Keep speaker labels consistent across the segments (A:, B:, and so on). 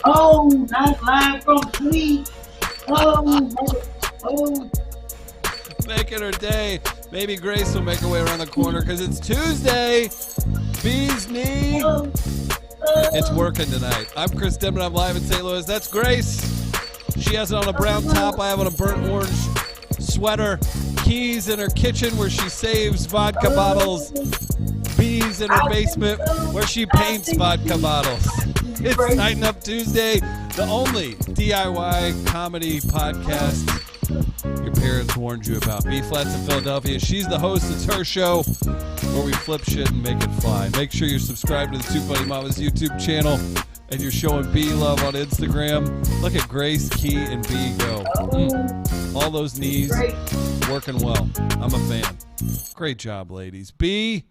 A: Oh, not live from Phly. Oh.
B: Making her day. Maybe Grace will make her way around the corner because it's Tuesday. Bee's knee. It's working tonight. I'm Chris Denman. I'm live in St. Louis. That's Grace. She has it on a brown top. I have on a burnt orange sweater. Keys in her kitchen where she saves vodka bottles. Bees in her basement where she paints vodka bottles. It's Tighten Up Tuesday, the only DIY comedy podcast your parents warned you about. B-Phlat's in Philadelphia. She's the host. It's her show where we flip shit and make it fly. Make sure you're subscribed to the TwoFunnyMamas YouTube channel and you're showing B love on Instagram. Look at Grace, Key, and B go. All those knees working well. I'm a fan. Great job, ladies. B,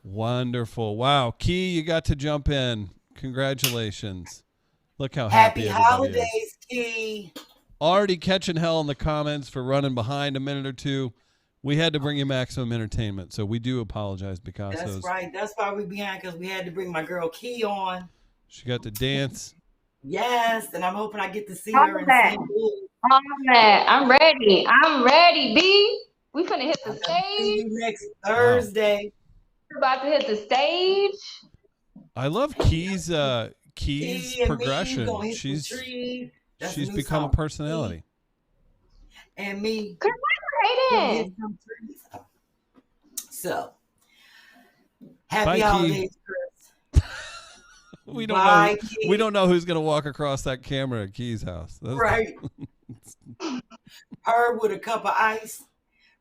B: wonderful. Wow. Key, you got to jump in. Congratulations. Look how happy everybody
A: holidays,
B: is.
A: Key.
B: Already catching hell in the comments for running behind a minute or two. We had to bring you maximum entertainment, so we do apologize, b-casso.
A: That's right. That's why we behind, because we had to bring my girl Key on.
B: She got to dance.
A: Yes, and I'm hoping I get to see her in St. Louis.
C: I'm ready. I'm ready, B. We finna hit the stage.
A: See you next Thursday.
C: Wow. We're about to hit the stage.
B: I love Key's progression. She's become a personality.
A: And me.
C: Congratulations.
A: So, happy holidays, Chris.
B: We don't know who's gonna walk across that camera at Key's house. That's
A: right. Her with a cup of ice,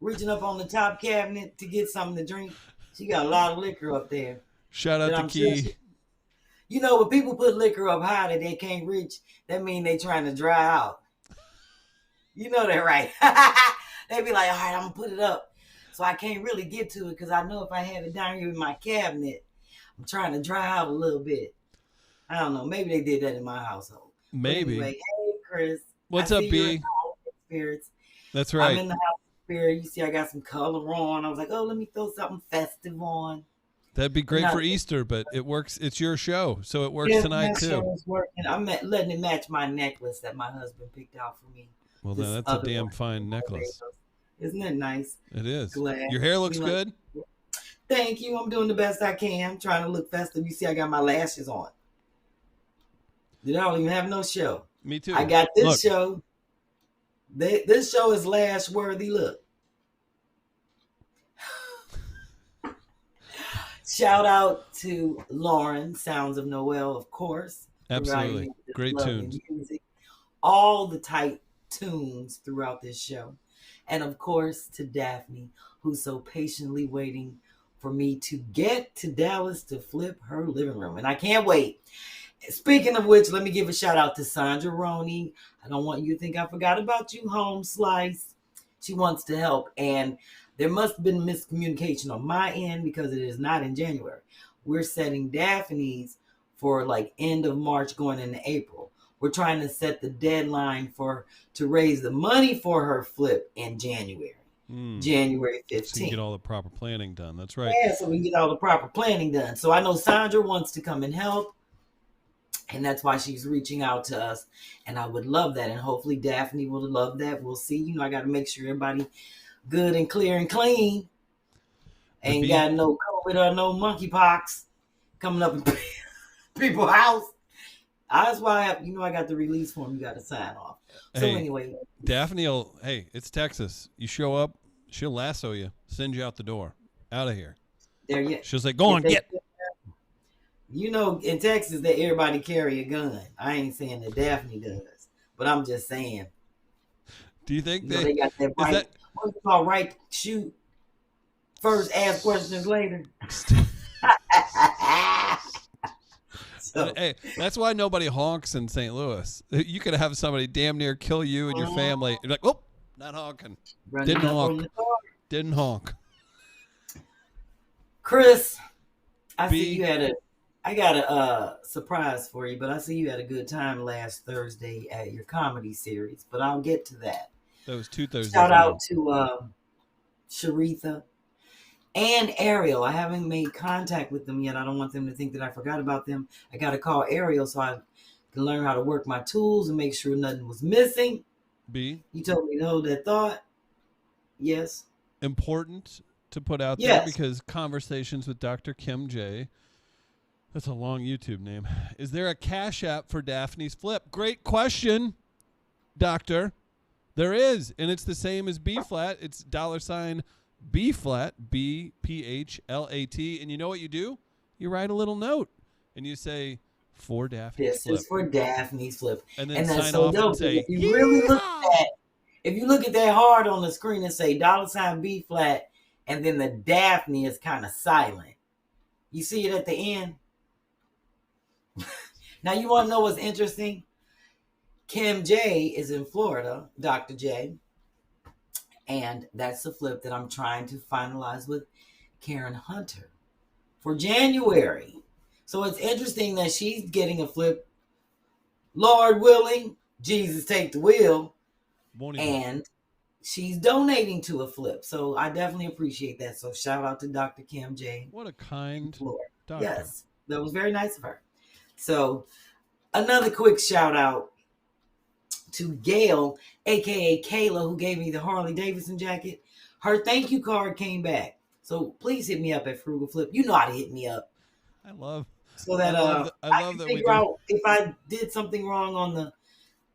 A: reaching up on the top cabinet to get something to drink. She got a lot of liquor up there.
B: Shout out to Key.
A: You know, when people put liquor up high that they can't reach, that means they trying to dry out. You know that, right? They be like, all right, I'm going to put it up. So I can't really get to it because I know if I have it down here in my cabinet, I'm trying to dry out a little bit. I don't know. Maybe they did that in my household.
B: Maybe.
A: Anyway, hey, Chris.
B: What's up, B?
A: Spirits.
B: That's right.
A: I'm in the house of spirit. You see, I got some color on. I was like, oh, let me throw something festive on.
B: That'd be great for Easter, but it works. It's your show, so it works tonight too. Show is working.
A: I'm letting it match my necklace that my husband picked out for me.
B: Well, then that's a damn fine necklace.
A: Isn't it nice?
B: It is. Glad. Your hair looks good.
A: Thank you. I'm doing the best I can. I'm trying to look festive. You see, I got my lashes on. I don't even have no show.
B: Me too.
A: I got this show. This show is lash worthy. Look. Shout out to Lauren, Sounds of Noel, of course.
B: Absolutely. Great tunes.
A: Music. All the tight tunes throughout this show. And of course to Daphne, who's so patiently waiting for me to get to Dallas to flip her living room. And I can't wait. Speaking of which, let me give a shout out to Sandra Roney. I don't want you to think I forgot about you, Home Slice. She wants to help. And there must have been miscommunication on my end because it is not in January. We're setting Daphne's for like end of March going into April. We're trying to set the deadline to raise the money for her flip in January. January 15th.
B: So you can get all the proper planning done. That's right.
A: Yeah, so we can get all the proper planning done. So I know Sandra wants to come and help. And that's why she's reaching out to us. And I would love that. And hopefully Daphne will love that. We'll see. You know, I got to make sure everybody good and clear and clean. Ain't got no COVID or no monkeypox coming up in people's house. That's why I got the release form. You got to sign off. So anyway,
B: Daphne it's Texas. You show up, she'll lasso you, send you out the door, out of here.
A: There you.
B: She'll say, "Go on, get."
A: You know, in Texas, that everybody carry a gun. I ain't saying that Daphne does, but I'm just saying.
B: Do you think
A: they got that right? What's it called? Right, shoot first, ask questions later.
B: So. Hey, that's why nobody honks in St. Louis. You could have somebody damn near kill you and your family. You're like, oh, not honking. Didn't honk. Didn't honk.
A: Chris, I got a surprise for you, but I see you had a good time last Thursday at your comedy series, but I'll get to that.
B: That was 2 Thursdays.
A: Shout out to Sharitha and Ariel. I haven't made contact with them yet. I don't want them to think that I forgot about them. I got to call Ariel so I can learn how to work my tools and make sure nothing was missing.
B: B.
A: You told me to hold that thought. Yes.
B: Important to put out there because Conversations with Dr. Kim J. That's a long YouTube name. Is there a Cash App for Daphne's Flip? Great question, Doctor. There is, and it's the same as B-Flat. It's $B-Flat, B-PHLAT. And you know what you do? You write a little note, and you say, for Daphne's Flip.
A: This is for Daphne's Flip.
B: And then
A: that's
B: sign
A: so
B: off
A: dope.
B: and say,
A: If you really look at that, if you look at that hard on the screen and say $B-Flat, and then the Daphne is kind of silent. You see it at the end? Now, you want to know what's interesting? Kim J is in Florida, Dr. J. And that's the flip that I'm trying to finalize with Karen Hunter for January. So it's interesting that she's getting a flip. Lord willing, Jesus take the wheel. And she's donating to a flip. So I definitely appreciate that. So shout out to Dr. Kim J.
B: What a kind doctor.
A: Yes, that was very nice of her. So another quick shout out to Gail, a.k.a. Kayla, who gave me the Harley Davidson jacket. Her thank you card came back. So please hit me up at Frugal Flip. You know how to hit me up.
B: I love
A: that I can
B: that
A: figure out if I did something wrong on the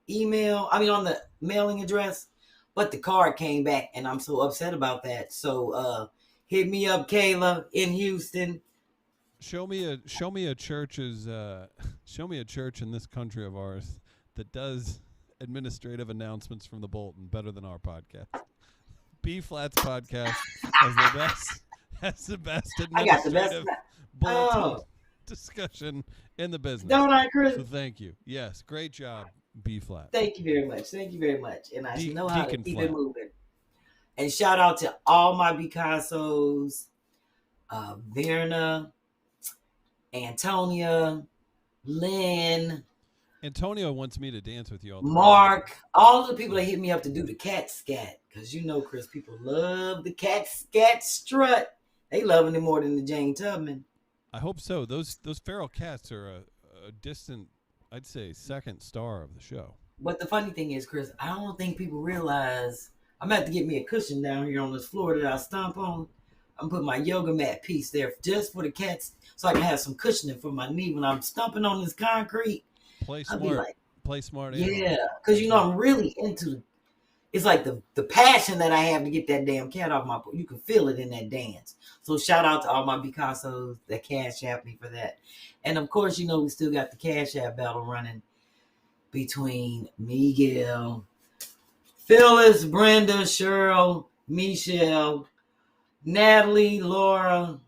A: on the mailing address, but the card came back and I'm so upset about that. So hit me up, Kayla, in Houston.
B: Show me a church in this country of ours that does administrative announcements from the bulletin better than our podcast. B-Flat's podcast has the best administrative bulletin discussion in the business.
A: Don't I, Chris?
B: So thank you. Yes, great job, B-Flat.
A: Thank you very much. Thank you very much. And I know how to keep
B: Flat.
A: it moving. And shout out to all my B-cassos, Verna, Antonia, Lynn.
B: Antonio wants me to dance with you all the
A: Mark, time. All the people that hit me up to do the cat scat. Because you know, Chris, people love the cat scat strut. They loving it more than the Jane Tubman.
B: I hope so. Those feral cats are a distant, I'd say, second star of the show.
A: But the funny thing is, Chris, I don't think people realize I'm going to have to get me a cushion down here on this floor that I stomp on. I'm putting my yoga mat piece there just for the cats so I can have some cushioning for my knee when I'm stomping on this concrete.
B: Play smart. Play smart.
A: Yeah, because, I'm really into it's like the passion that I have to get that damn cat off my – you can feel it in that dance. So shout out to all my B-cassos that Cash App me for that. And, of course, we still got the Cash App battle running between Miguel, Phyllis, Brenda, Cheryl, Michelle, Natalie, Laura,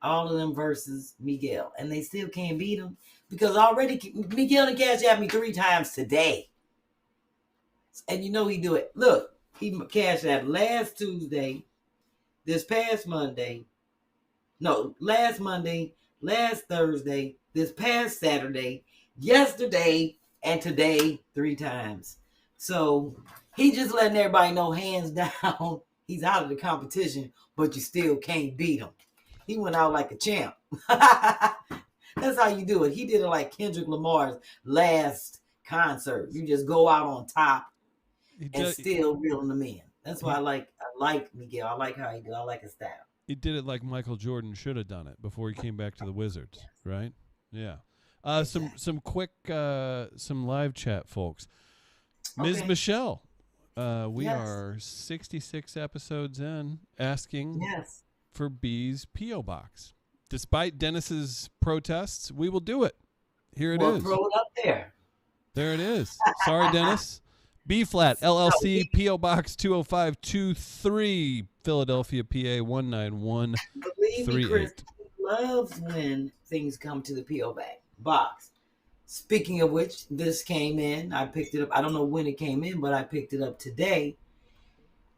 A: all of them versus Miguel. And they still can't beat him because already Miguel and Cash App me 3 times today. And he do it. Look, he Cash App last Tuesday, this past Monday. No, last Monday, last Thursday, this past Saturday, yesterday, and today 3 times. So he just letting everybody know hands down, he's out of the competition, but you still can't beat him. He went out like a champ. That's how you do it. He did it like Kendrick Lamar's last concert. You just go out on top and still reeling them in. That's why I like Miguel. I like how he do. I like his style.
B: He did it like Michael Jordan should have done it before he came back to the Wizards, right? Yeah. Some quick some live chat, folks. Ms. Michelle, we are 66 episodes in, asking for B's P.O. Box. Despite Dennis's protests, we will do it. Here it is.
A: Throw it up there.
B: There it is. Sorry, Dennis. B-Flat, LLC, P.O. Box 20523, Philadelphia, PA 19138.
A: Believe me, Chris, he loves when things come to the P.O. box. Speaking of which, this came in. I picked it up. I don't know when it came in, but I picked it up today.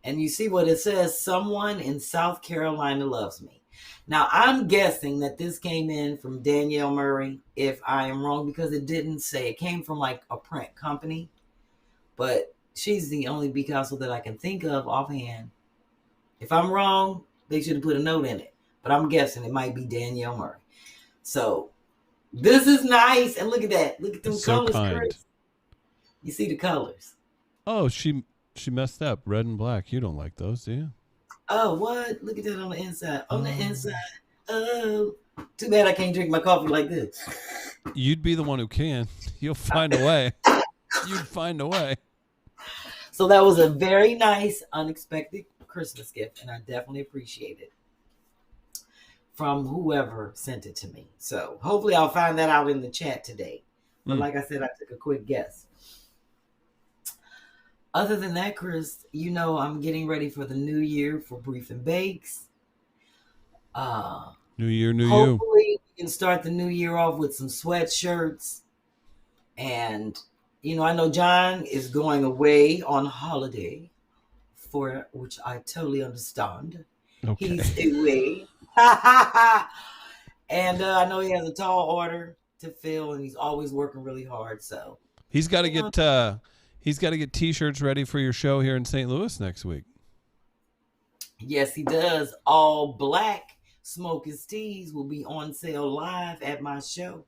A: And you see what it says? Someone in South Carolina loves me. Now, I'm guessing that this came in from Danielle Murray, if I am wrong, because it didn't say. It came from like a print company. But she's the only B-casso that I can think of offhand. If I'm wrong, they should have put a note in it. But I'm guessing it might be Danielle Murray. So This is nice. And look at that. Look at them
B: So
A: colors,
B: kind.
A: Chris. You see the colors.
B: Oh, she messed up. Red and black. You don't like those, do you?
A: Oh, what? Look at that on the inside. On the inside. Oh. Too bad I can't drink my coffee like this.
B: You'd be the one who can. You'll find a way. You'd find a way.
A: So that was a very nice, unexpected Christmas gift, and I definitely appreciate it from whoever sent it to me. So hopefully I'll find that out in the chat today. But like I said, I took a quick guess. Other than that, Chris, you know I'm getting ready for the new year for Brief and Bakes.
B: New year, new you.
A: Hopefully we can start the new year off with some sweatshirts. And, you know, I know John is going away on holiday, for which I totally understand.
B: Okay.
A: He's away. And I know he has a tall order to fill, and he's always working really hard. So
B: He's got to get T-shirts ready for your show here in St. Louis next week.
A: yes, he does. All black Smoker's tees will be on sale live at my show.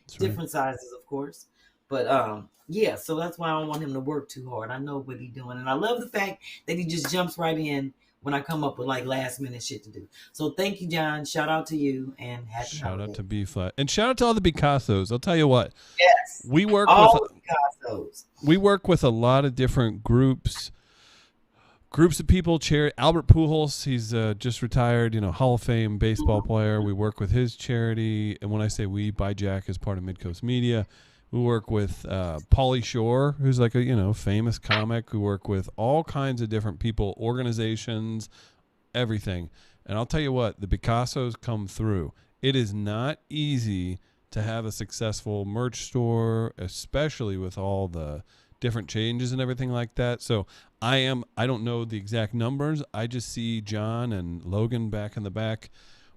B: That's
A: Different sizes, of course. But yeah, so that's why I don't want him to work too hard. I know what he's doing. And I love the fact that he just jumps right in when I come up with like last minute shit to do. So thank you, John. Shout out to you and happy
B: Shout
A: holidays.
B: out to B-Phlat. And shout out to all the b-cassos. I'll tell you what.
A: Yes.
B: We work
A: All
B: with
A: Picassos.
B: we work with a lot of different groups of people. Albert Pujols, he's just retired, Hall of Fame baseball player. We work with his charity, and when I say we, by Jack is part of Midcoast Media. We work with Pauly Shore, who's like a famous comic. We work with all kinds of different people, organizations, everything. And I'll tell you what, the b-cassos come through. It is not easy to have a successful merch store, especially with all the different changes and everything like that. So I don't know the exact numbers. I just see John and Logan back in the back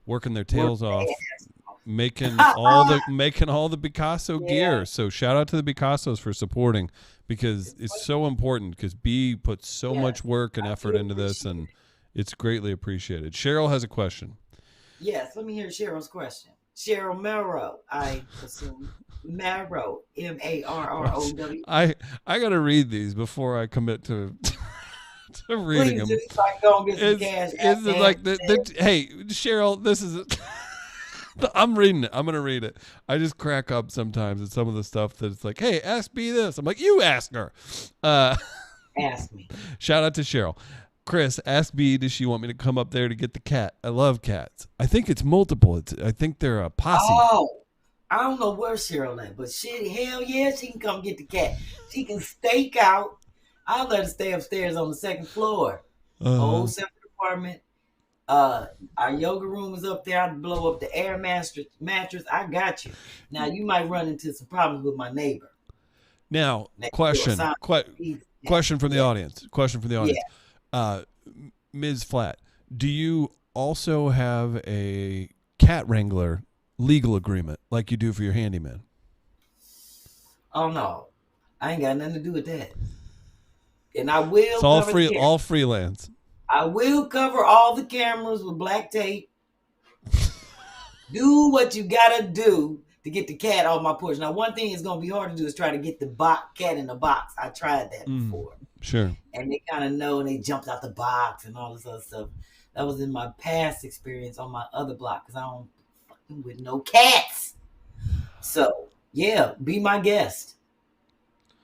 B: working their tails off, making all the b-casso gear. So shout out to the b-cassos for supporting, because it's so important, because B puts so much work and effort into this, and it's greatly appreciated. Cheryl has a question.
A: Yes, let me hear Cheryl's question. Cheryl Melro, I assume. Marrow, Marrow.
B: I gotta read these before I commit to reading them.
A: Just so I can go and get some cash.
B: It's like hey, Cheryl, this is I'm reading it. I'm gonna read it. I just crack up sometimes at some of the stuff that it's like, hey, ask me this. I'm like, you ask her.
A: Ask me.
B: Shout out to Cheryl. Chris, ask B, does she want me to come up there to get the cat? I love cats. I think it's multiple. I think they're a posse.
A: Oh, I don't know where Cheryl at, but hell yeah, she can come get the cat. She can stake out. I'll let her stay upstairs on the second floor. Old separate apartment. Our yoga room is up there. I'd blow up the air mattress. I got you. Now you might run into some problems with my neighbor.
B: Now, question from the audience. Ms. Flat, do you also have a cat wrangler legal agreement like you do for your handyman?
A: Oh no, I ain't got nothing to do with that. And I will.
B: It's all free, all freelance.
A: I will cover all the cameras with black tape. Do what you gotta do to get the cat off my porch. Now, one thing is gonna be hard to do is try to get the cat in the box. I tried that before.
B: Sure.
A: And they kind of know, and they jumped out the box and all this other stuff. That was in my past experience on my other block, because I don't fucking with no cats. So yeah, be my guest.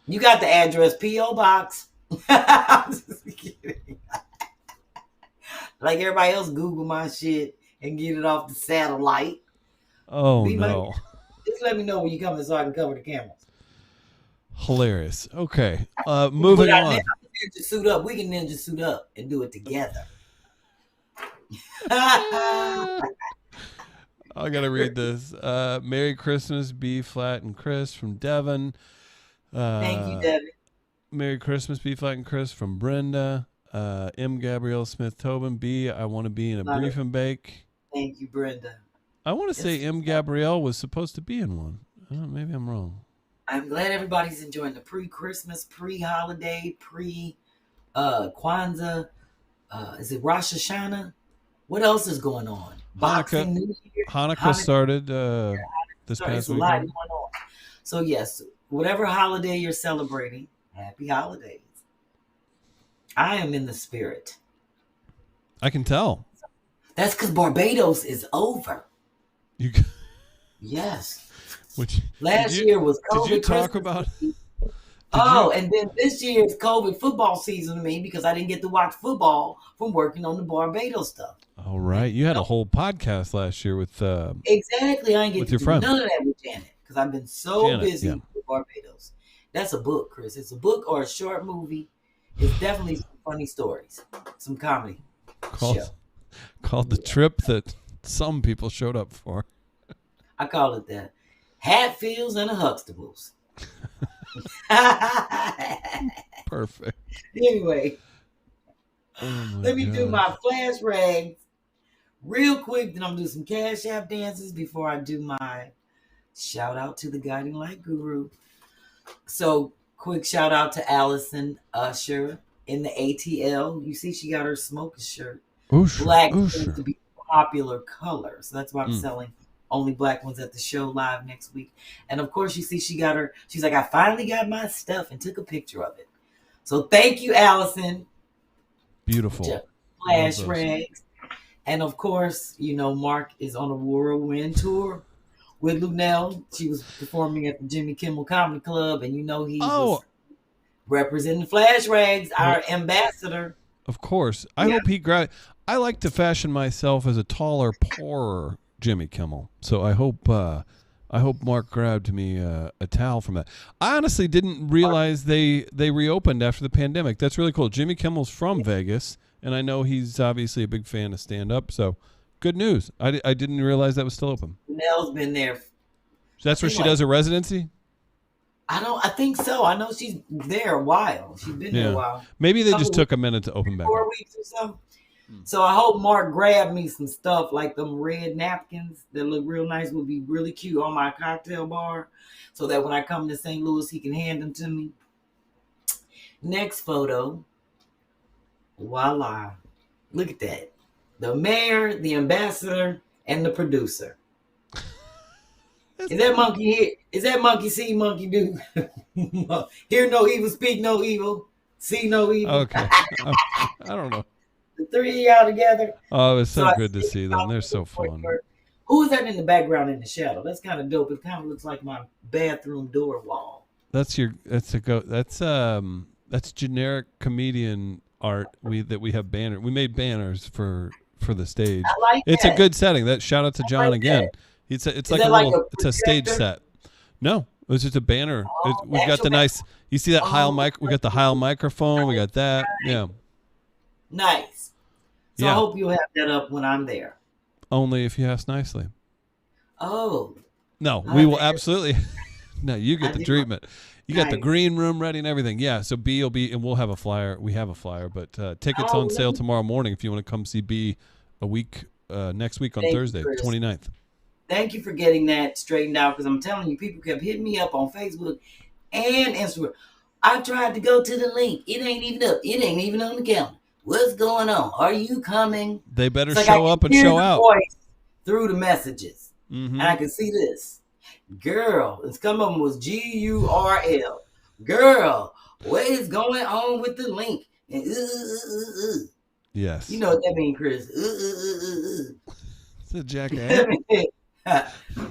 A: You got the address, P.O. Box. I'm just kidding. Like everybody else, Google my shit and get it off the satellite.
B: Oh, no.
A: Just let me know when you're coming so I can cover the cameras.
B: Hilarious. Okay. Moving on.
A: Ninja suit up. We can ninja suit up and do it together.
B: I gotta read this. Merry Christmas, B-Phlat and Chris from Devon.
A: Thank you, Devon.
B: Merry Christmas, B-Phlat and Chris from Brenda. M. Gabrielle Smith Tobin. B, I want to be in a brief and bake.
A: Thank you, Brenda.
B: I want to say M. Gabrielle was supposed to be in one. Maybe I'm wrong.
A: I'm glad everybody's enjoying the pre-Christmas, pre-holiday, Kwanzaa. Is it Rosh Hashanah? What else is going on? Boxing New Year.
B: Hanukkah started. this
A: Sorry,
B: past
A: it's a lot
B: weekend?
A: going on. So yes, whatever holiday you're celebrating, happy holidays. I am in the spirit.
B: I can tell.
A: That's because Barbados is over.
B: You.
A: Yes.
B: Which
A: Last year was COVID.
B: Did you talk
A: Christmas
B: about?
A: And then this year's COVID football season to me because I didn't get to watch football from working on the Barbados stuff.
B: All right, you had a whole podcast last year with
A: exactly. I ain't get
B: with
A: to
B: your
A: do
B: friend.
A: none of that with Janet because I've been so busy
B: yeah.
A: with Barbados. That's a book, Chris. It's a book or a short movie. It's definitely some funny stories, some comedy.
B: Called the trip that some people showed up for.
A: I call it that. Hatfields and the Huxtables.
B: Perfect.
A: Anyway, let me do
B: gosh.
A: my flash rags real quick. Then I'm gonna do some CashApp dances before I do my shout out to the Guiding Light Guru. So quick shout out to Allison Usher in the ATL. You see, she got her smoker shirt. Black seems to be a popular color, so that's why I'm selling only black ones at the show live next week. And of course, you see, she's like, I finally got my stuff and took a picture of it. So thank you, Allison.
B: Beautiful.
A: Flash rags. And of course, Mark is on a whirlwind tour with Lunel. She was performing at the Jimmy Kimmel Comedy Club, and he was representing Flash Rags, our ambassador.
B: Of course. I hope he I like to fashion myself as a taller, poorer Jimmy Kimmel. So I hope Mark grabbed me a towel from that. I honestly didn't realize they reopened after the pandemic. That's really cool. Jimmy Kimmel's from Vegas, and I know he's obviously a big fan of stand-up. So good news. I didn't realize that was still open.
A: Nell's been there.
B: So that's where she does her residency?
A: I think so. I know she's there a while. She's been there a while.
B: Maybe they just took a minute to open back
A: 4 weeks or so. So I hope Mark grabbed me some stuff like them red napkins that look real nice, would be really cute on my cocktail bar, so that when I come to St. Louis, he can hand them to me. Next photo. Voila. Look at that. The mayor, the ambassador, and the producer. Is that monkey here? Is that monkey see, monkey do? Hear no evil, speak no evil, see no evil.
B: Okay. I don't know.
A: The three of y'all together.
B: Oh, it's so good to see them. They're so fun.
A: Who is that in the background in the shadow? That's kind of dope. It kind of looks like my bathroom door wall.
B: That's generic comedian art. We have banner. We made banners for the stage.
A: I like
B: it's
A: that.
B: a good setting. That shout out to John again. It's like a little. It's a stage set. No, it was just a banner. We've got the nice. You see that Heil mic? We got the Heil microphone. We got that. Yeah.
A: Nice. So I hope you'll have that up when I'm there.
B: Only if you ask nicely.
A: Oh.
B: No, we will absolutely. No, you get the treatment. You got the green room ready and everything. Yeah, so B will be, and we'll have a flyer. We have a flyer, but tickets on sale tomorrow morning if you want to come see B next week on Thursday, 29th.
A: Thank you for getting that straightened out, because I'm telling you, people kept hitting me up on Facebook and Instagram. I tried to go to the link. It ain't even up. It ain't even on the calendar. What's going on? Are you coming?
B: They better show up and show out.
A: Through the messages. And I can see this. Girl, some of them was GURL. Girl, what is going on with the link? And,
B: Yes.
A: You know what that means, Chris.
B: It's a jackass.
A: I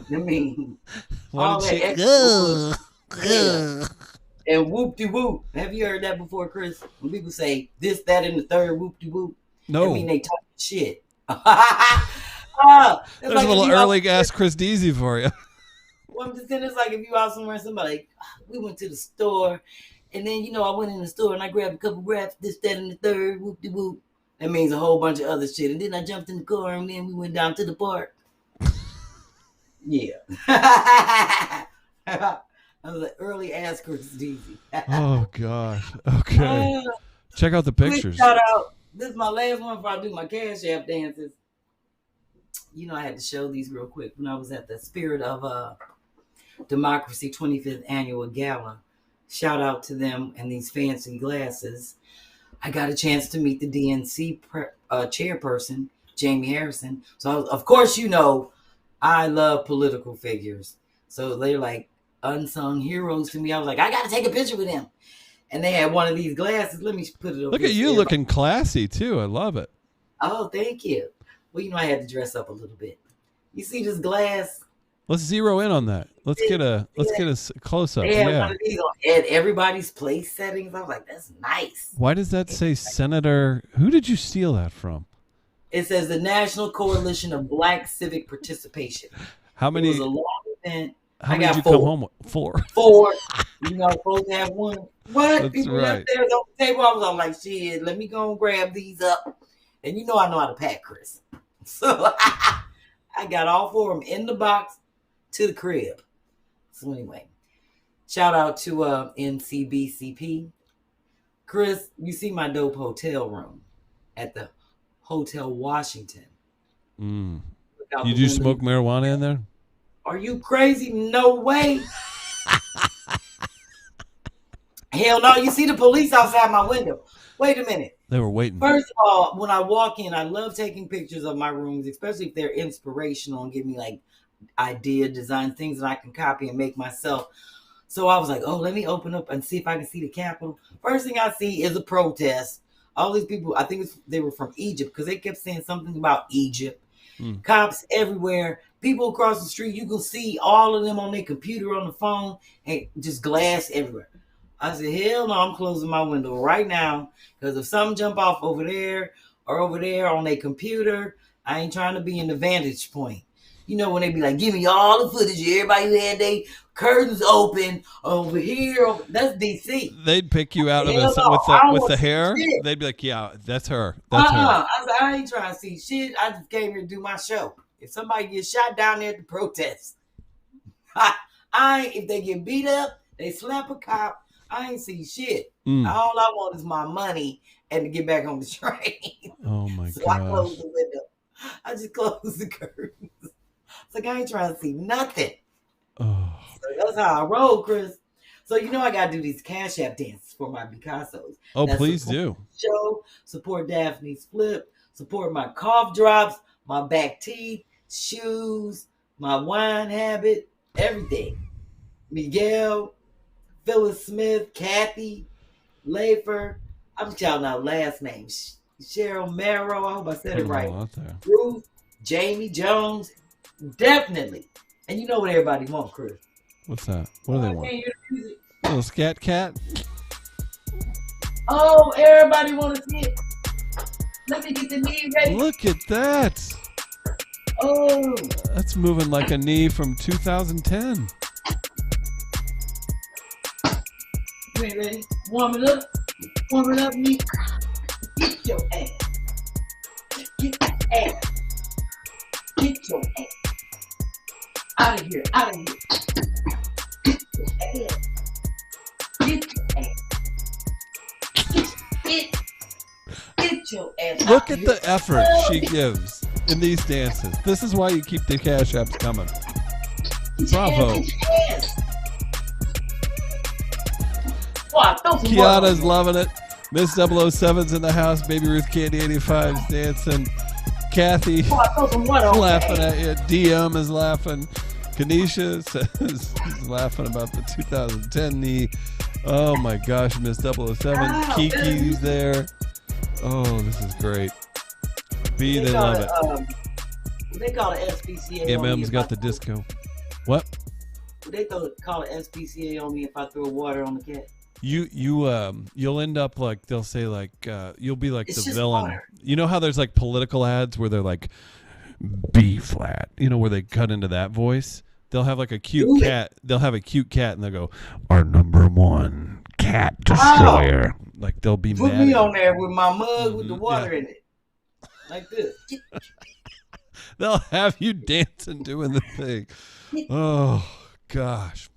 A: mean, all that
B: extra
A: and whoop-de-whoop. Have you heard that before, Chris? When people say this, that, and the third whoop-de-whoop.
B: No.
A: I mean, they talk shit.
B: There's a little early gas Chris Deasy for you.
A: Well, I'm just saying, it's like if you out somewhere and somebody, we went to the store, and then, I went in the store and I grabbed a couple wraps, this, that, and the third, whoop-de-whoop. That means a whole bunch of other shit. And then I jumped in the car and then we went down to the park. Yeah. I was an early ass Chris Deasy.
B: Oh, gosh. Okay. Check out the pictures.
A: Shout out. This is my last one before I do my CashApp dances. I had to show these real quick when I was at the Spirit of Democracy 25th Annual Gala. Shout out to them and these fancy glasses. I got a chance to meet the DNC chairperson, Jamie Harrison. So, of course, I love political figures. So they're like unsung heroes to me. I was like, I got to take a picture with them. And they had one of these glasses. Let me put it over.
B: Look at you looking classy too. I love it.
A: Oh, thank you. Well, I had to dress up a little bit. You see this glass?
B: Let's zero in on that. Let's get a close up.
A: They had
B: Yeah.
A: one of these at everybody's place settings. I was like, that's nice.
B: Why does that say Senator? Who did you steal that from?
A: It says the National Coalition of Black Civic Participation.
B: How many?
A: It was a long event.
B: How many
A: got
B: did you
A: 4.
B: come home with? 4.
A: 4. Supposed to have one. What?
B: That's
A: People
B: right.
A: left theirs on the table. I was all like, shit, let me go and grab these up. And I know how to pack, Chris. So I got all 4 of them in the box to the crib. So anyway, shout out to NCBCP. Chris, you see my dope hotel room at the Hotel Washington.
B: You do smoke marijuana in there?
A: Are you crazy? No way. Hell no. You see the police outside my window. Wait a minute.
B: They were waiting.
A: First of all, when I walk in, I love taking pictures of my rooms, especially if they're inspirational and give me like idea, design, things that I can copy and make myself. So I was like, oh, let me open up and see if I can see the Capitol. First thing I see is a protest. All these people, I think they were from Egypt because they kept saying something about Egypt. Cops everywhere. People across the street, you can see all of them on their computer, on the phone, and just glass everywhere. I said, hell no, I'm closing my window right now because if something jump off over there or over there on their computer, I ain't trying to be in the vantage point. When they be like, give me all the footage of everybody who had their curtains open over here. That's DC.
B: They'd pick you out of with the hair. They'd be like, yeah, that's her. That's her.
A: I said, I ain't trying to see shit. I just came here to do my show. If somebody gets shot down there at the protest, if they get beat up, they slap a cop, I ain't see shit. All I want is my money and to get back on the train.
B: Oh my
A: so
B: gosh.
A: I closed the window. I just closed the curtains. It's like I ain't trying to see nothing.
B: Oh.
A: So that's how I roll, Chris. So I gotta do these CashApp dances for my b-cassos.
B: Oh, please do.
A: Show, support Daphne's Flip, support my cough drops, my back teeth, shoes, my wine habit, everything. Miguel, Phyllis Smith, Kathy, Lafer. I'm shouting out last names. Cheryl Marrow, I hope I said it right. Ruth, Jamie Jones, definitely. And you know what everybody wants, Chris.
B: What's that? What do they want? Little scat cat?
A: Oh, everybody want to see it. Let me get the knee ready.
B: Look at that.
A: Oh.
B: That's moving like a knee from 2010.
A: You ain't ready? Warm it up. Warm it up, knee. Get your ass. Get that ass. Get your ass. Out of here. Out of here. Get your ass. Get your ass. Get your ass.
B: Look at the effort she gives in these dances. This is why you keep the cash apps coming. Bravo. Kiana's loving it. Miss 007's in the house. Baby Ruth Candy 85's dancing. Kathy laughing at you. DM is laughing. Kanisha says he's laughing about the 2010 knee. Oh my gosh, Miss 007. Kiki's there. Oh, this is great. B, they love it.
A: They call it SPCA.
B: MM's got the disco. What?
A: They call it SPCA on me if I throw water on the cat.
B: You'll end up like they'll say like you'll be like
A: It's
B: the
A: just
B: villain.
A: water.
B: You know how there's like political ads where they're like B-Phlat, where they cut into that voice. They'll have like a cute cat. They'll have a cute cat and they'll go, our #1 cat destroyer. Like they'll be
A: Put
B: mad.
A: me on there with my mug with the water in it, like this.
B: They'll have you dancing doing the thing. Oh gosh.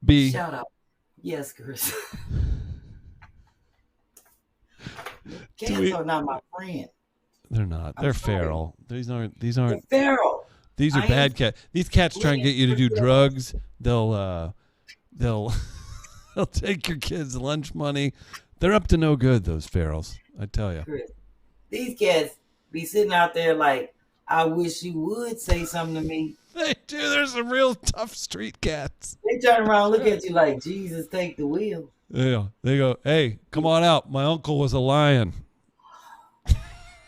B: B.
A: Shout out. Yes, Chris. Cats are not my friend.
B: They're not. They're feral. These aren't.
A: They're feral.
B: These are bad cats. These cats try and get you to do drugs. They'll they'll take your kids' lunch money. They're up to no good. Those ferals, I tell you.
A: Chris, these cats be sitting out there like I wish you would say something to me.
B: They do. There's some real tough street cats.
A: They turn around and look at you like, Jesus, take the wheel.
B: Yeah. They go, hey, come on out. My uncle was a lion.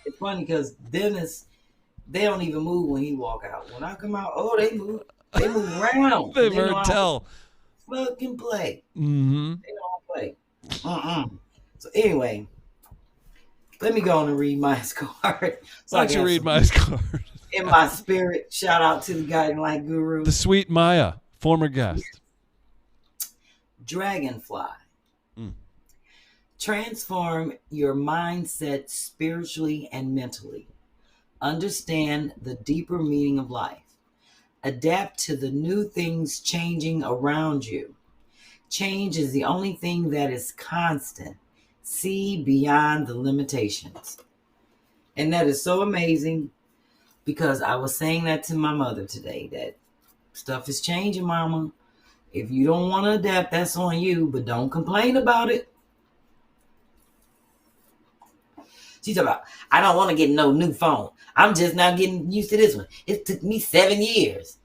A: It's funny because dentists, they don't even move when he walk out. When I come out, oh, they move. They move around.
B: They've heard tell.
A: Fucking play.
B: Mm-hmm.
A: They don't play. So anyway, let me go on and read my card. So
B: Why don't you read my card?
A: In my spirit, shout out to the Guiding Light Guru.
B: The sweet Maya, former guest.
A: Dragonfly. Transform your mindset spiritually and mentally. Understand the deeper meaning of life. Adapt to the new things changing around you. Change is the only thing that is constant. See beyond the limitations. And that is so amazing because I was saying that to my mother today, that stuff is changing, mama. If you don't want to adapt, that's on you, but don't complain about it. She's about, I don't want to get no new phone. I'm just now getting used to this one. It took me 7 years.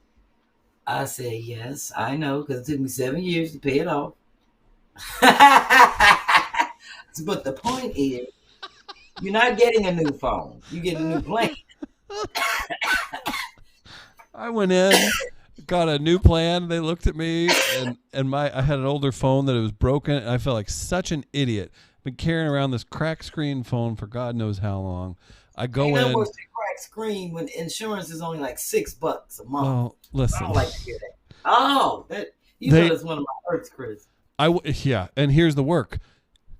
A: I said, yes, I know, because it took me 7 years to pay it off. But the point is, you're not getting a new phone. You're getting a new plan.
B: I went in, got a new plan. They looked at me, and I had an older phone that it was broken, and I felt like such an idiot. Been carrying around this cracked screen phone for God knows how long. I go in. Worse than
A: cracked screen when insurance is only like $6 a month.
B: Well, listen.
A: I don't like to hear that. Oh, you know that's one of my Earth's Chris.
B: Yeah, and here's the work.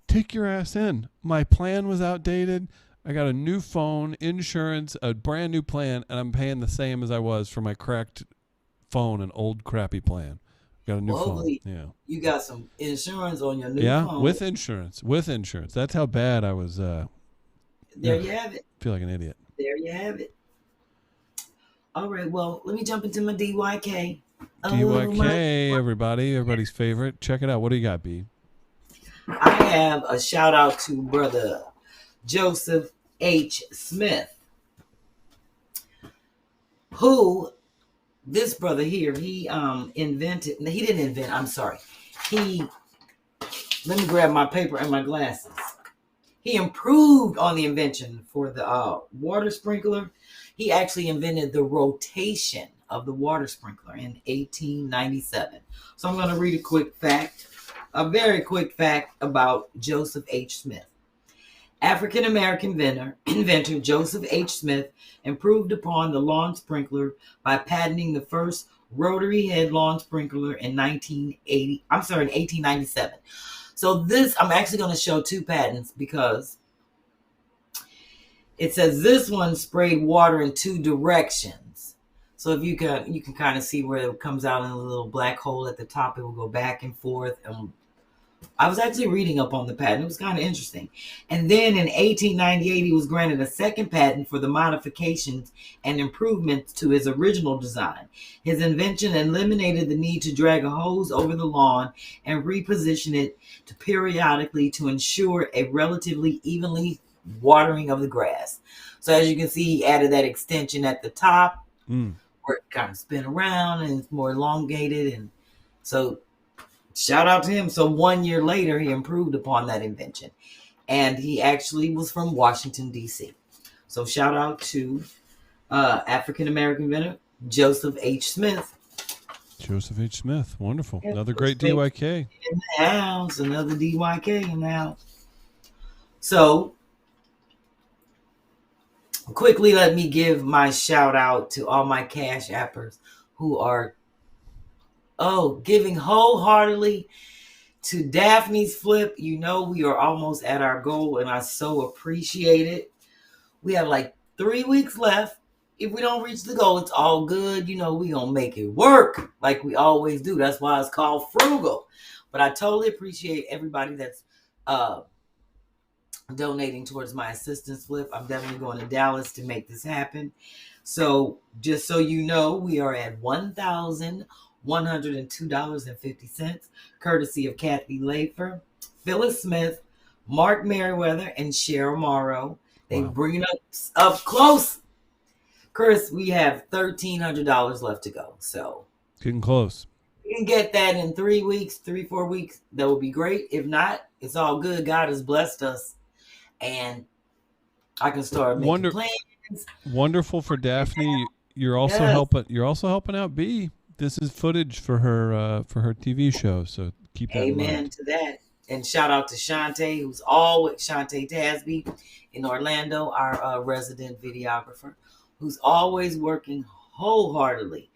B: Take your ass in. My plan was outdated. I got a new phone, insurance, a brand new plan, and I'm paying the same as I was for my cracked phone, an old crappy plan. Got a new phone. Yeah.
A: You got some insurance on your new phone.
B: Yeah, with insurance. With insurance. That's how bad I was.
A: There you have it.
B: Feel like an idiot.
A: There you have it. All right, well, let me jump into my DYK.
B: DYK, everybody's favorite. Check it out. What do you got, B?
A: I have a shout out to brother Joseph H. Smith, who, this brother here, he let me grab my paper and my glasses. He improved on the invention for the water sprinkler. He actually invented the rotation of the water sprinkler in 1897. So I'm going to read a very quick fact about Joseph H. Smith. African-American inventor Joseph H. Smith improved upon the lawn sprinkler by patenting the first rotary head lawn sprinkler in 1897. So I'm actually going to show two patents because it says this one sprayed water in two directions. So if you can kind of see where it comes out in a little black hole at the top, it will go back and forth. And I was actually reading up on the patent. It was kind of interesting. And then in 1898, he was granted a second patent for the modifications and improvements to his original design. His invention eliminated the need to drag a hose over the lawn and reposition it periodically to ensure a relatively evenly watering of the grass. So as you can see, he added that extension at the top where it kind of spin around and it's more elongated. And so shout out to him. So 1 year later, he improved upon that invention. And he actually was from Washington, D.C. So shout out to African-American inventor Joseph H. Smith.
B: Joseph H. Smith. Wonderful. Another great DYK.
A: In the house. Another DYK in the house. So quickly, let me give my shout out to all my Cash Appers who are giving wholeheartedly to Daphne's Flip. You know, we are almost at our goal and I so appreciate it. We have like 3 weeks left. If we don't reach the goal, it's all good. You know, we gonna make it work like we always do. That's why it's called frugal. But I totally appreciate everybody that's donating towards my assistance Flip. I'm definitely going to Dallas to make this happen. So just so you know, we are at $1,102.50, courtesy of Kathy Lafer, Phyllis Smith, Mark Merriweather, and Cheryl Morrow. They bring us up close. Chris, we have $1,300 left to go. So
B: Getting close.
A: you can get that in 3 weeks, 4 weeks. That would be great. If not, it's all good. God has blessed us. And I can start making plans.
B: Wonderful for Daphne. You're also helping out B. This is footage for her TV show. So keep that in mind.
A: Amen to that. And shout out to Shantae, who's always Shantae Tasby in Orlando, our resident videographer, who's always working wholeheartedly.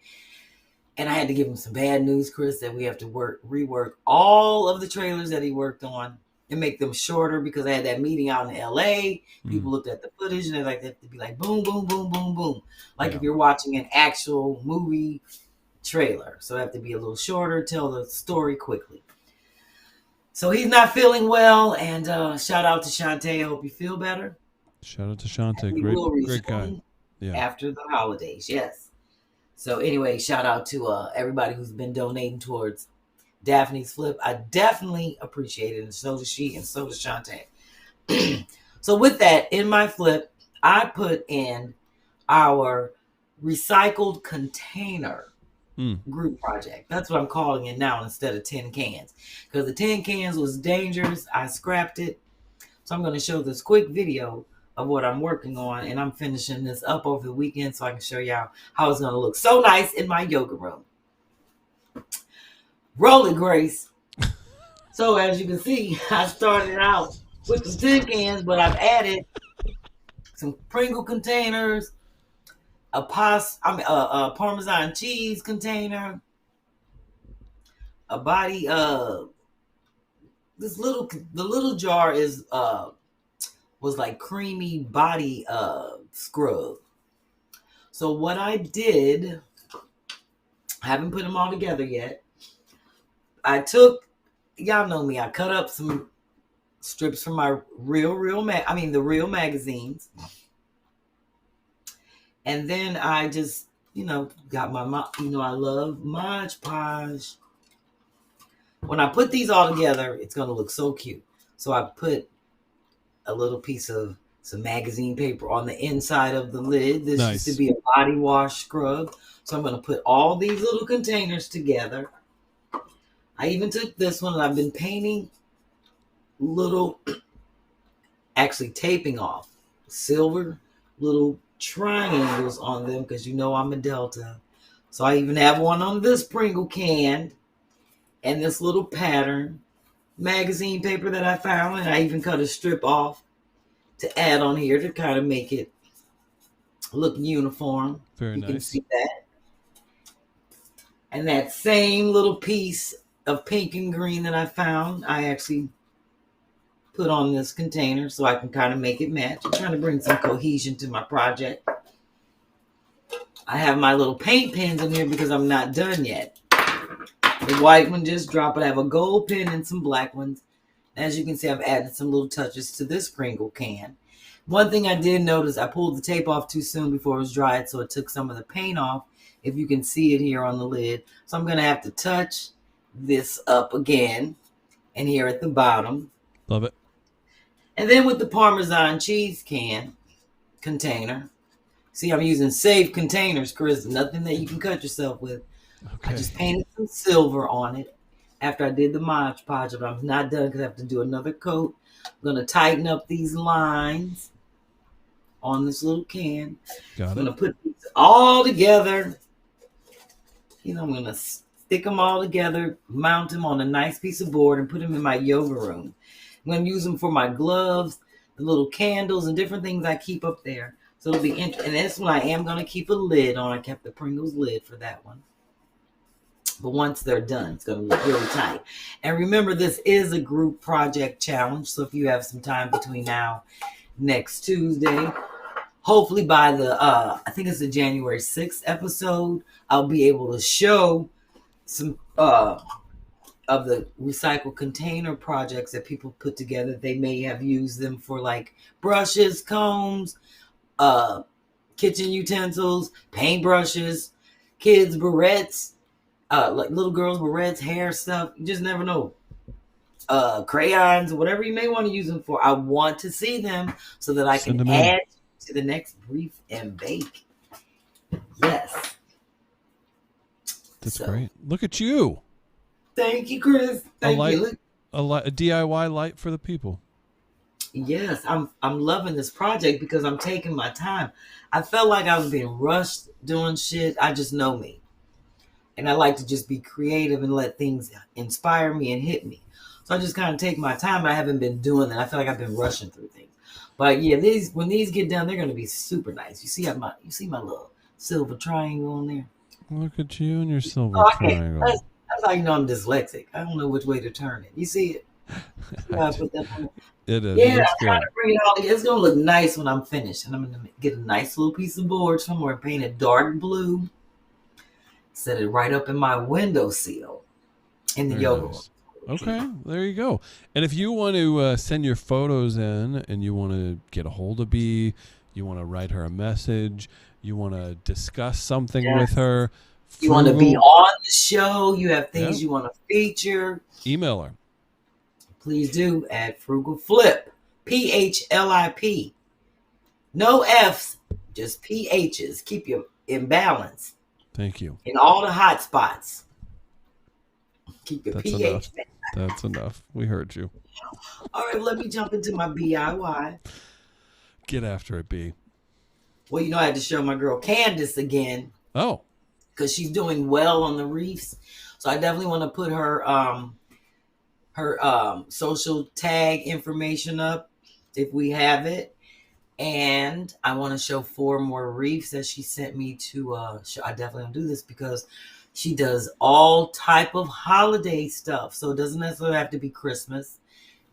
A: And I had to give him some bad news, Chris, that we have to rework all of the trailers that he worked on and make them shorter because I had that meeting out in LA. People looked at the footage and they're like, they have to be like boom, boom, boom, boom, boom. Like if you're watching an actual movie trailer. So I have to be a little shorter, tell the story quickly. So he's not feeling well, and shout out to Shantae. I hope you feel better.
B: Shout out to Shantae. Great guy. Yeah.
A: After the holidays, yes. So anyway, shout out to everybody who's been donating towards Daphne's Flip. I definitely appreciate it, and so does she, and so does Shantae. So with that, in my flip, I put in our recycled container group project. That's what I'm calling it now instead of tin cans. Because the tin cans was dangerous. I scrapped it. So I'm going to show this quick video of what I'm working on. And I'm finishing this up over the weekend so I can show y'all how it's going to look so nice in my yoga room. Roll it, Grace. So as you can see, I started out with the tin cans, but I've added some Pringle containers, a Parmesan cheese container, a body. The little jar is was like creamy body scrub. So what I did, I haven't put them all together yet. I took, y'all know me, I cut up some strips from my the real magazines. And then I just, got my, I love Mod Podge. When I put these all together, it's going to look so cute. So I put a little piece of some magazine paper on the inside of the lid. This used to be a body wash scrub. So I'm going to put all these little containers together. I even took this one and I've been painting actually taping off silver little triangles on them because I'm a Delta. So I even have one on this Pringle can and this little pattern magazine paper that I found, and I even cut a strip off to add on here to kind of make it look uniform.
B: Very nice.
A: You can see that. And that same little piece of pink and green that I found, I actually put on this container so I can kind of make it match. I'm trying to bring some cohesion to my project. I have my little paint pens in here because I'm not done yet. The white one just dropped, but I have a gold pen and some black ones. As you can see, I've added some little touches to this Pringle can. One thing I did notice, I pulled the tape off too soon before it was dried, so it took some of the paint off, if you can see it here on the lid. So I'm going to have to touch this up again, and here at the bottom.
B: Love it.
A: And then with the Parmesan cheese container, see, I'm using safe containers, Chris, nothing that you can cut yourself with. Okay. I just painted some silver on it after I did the Mod Podge, but I'm not done because I have to do another coat. I'm going to tighten up these lines on this little can. I'm going to put these all together. I'm going to stick them all together, mount them on a nice piece of board, and put them in my yoga room. I'm going to use them for my gloves, the little candles, and different things I keep up there. So it'll be interesting. And this one I am going to keep a lid on. I kept the Pringles lid for that one. But once they're done, it's going to look really tight. And remember, this is a group project challenge. So if you have some time between now next Tuesday, hopefully by the, I think it's the January 6th episode, I'll be able to show some of the recycled container projects that people put together. They may have used them for like brushes, combs, kitchen utensils, paintbrushes, kids' barrettes, like little girls' barrettes, hair stuff. You just never know. Crayons, whatever you may want to use them for. I want to see them so that I can add to the next brief and bake. Yes.
B: That's great. Look at you.
A: Thank you, Chris. Thank you. Look.
B: A DIY light for the people.
A: Yes, I'm loving this project because I'm taking my time. I felt like I was being rushed doing shit. I just know me. And I like to just be creative and let things inspire me and hit me. So I just kind of take my time. I haven't been doing that. I feel like I've been rushing through things. But yeah, when these get done, they're gonna be super nice. You see my little silver triangle on there?
B: Look at you and your silver triangle.
A: That's how you know I'm dyslexic. I don't know which way to turn it. You see it? I put that on.
B: It is.
A: Yeah, I'm trying to bring it all together. It's gonna look nice when I'm finished. And I'm gonna get a nice little piece of board somewhere, paint it dark blue, set it right up in my windowsill in the yoga room.
B: Okay, there you go. And if you want to send your photos in and you want to get a hold of B, you want to write her a message, you want to discuss something with her.
A: You want to be on the show, you have things you want to feature.
B: Email her.
A: Please do at Frugal Phlip, PHLIP. No F's, just PH's. Keep you in balance.
B: Thank you.
A: In all the hot spots. Keep your
B: That's
A: pH
B: enough.
A: down.
B: That's enough. We heard you.
A: All right, let me jump into my DIY.
B: Get after it, B.
A: Well, you know, I had to show my girl Candace again.
B: Oh.
A: Because she's doing well on the reefs. So I definitely want to put her social tag information up if we have it. And I want to show 4 more reefs that she sent me to show. I definitely want to do this because she does all type of holiday stuff. So it doesn't necessarily have to be Christmas.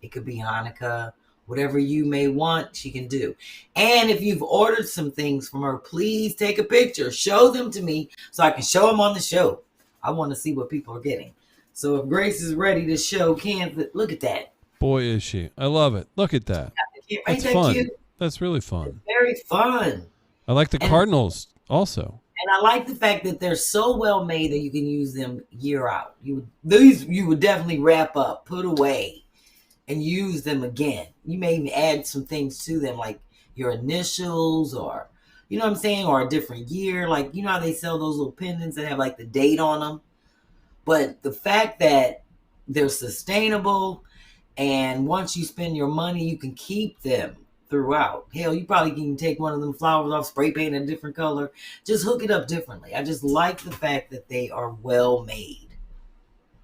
A: It could be Hanukkah. Whatever you may want, she can do. And if you've ordered some things from her, please take a picture. Show them to me so I can show them on the show. I want to see what people are getting. So if Grace is ready to show Kansas, look at that.
B: Boy, is she. I love it. Look at that.
A: Ain't that
B: fun.
A: cute?
B: That's really fun.
A: It's very fun.
B: I like the Cardinals also.
A: And I like the fact that they're so well made that you can use them year out. You would definitely wrap up, put away, and use them again. You may even add some things to them, like your initials, or you know what I'm saying, or a different year. Like, you know how they sell those little pendants that have like the date on them. But the fact that they're sustainable, and once you spend your money, you can keep them throughout. Hell, you probably can take one of them flowers off, spray paint a different color, just hook it up differently. I just like the fact that they are well made,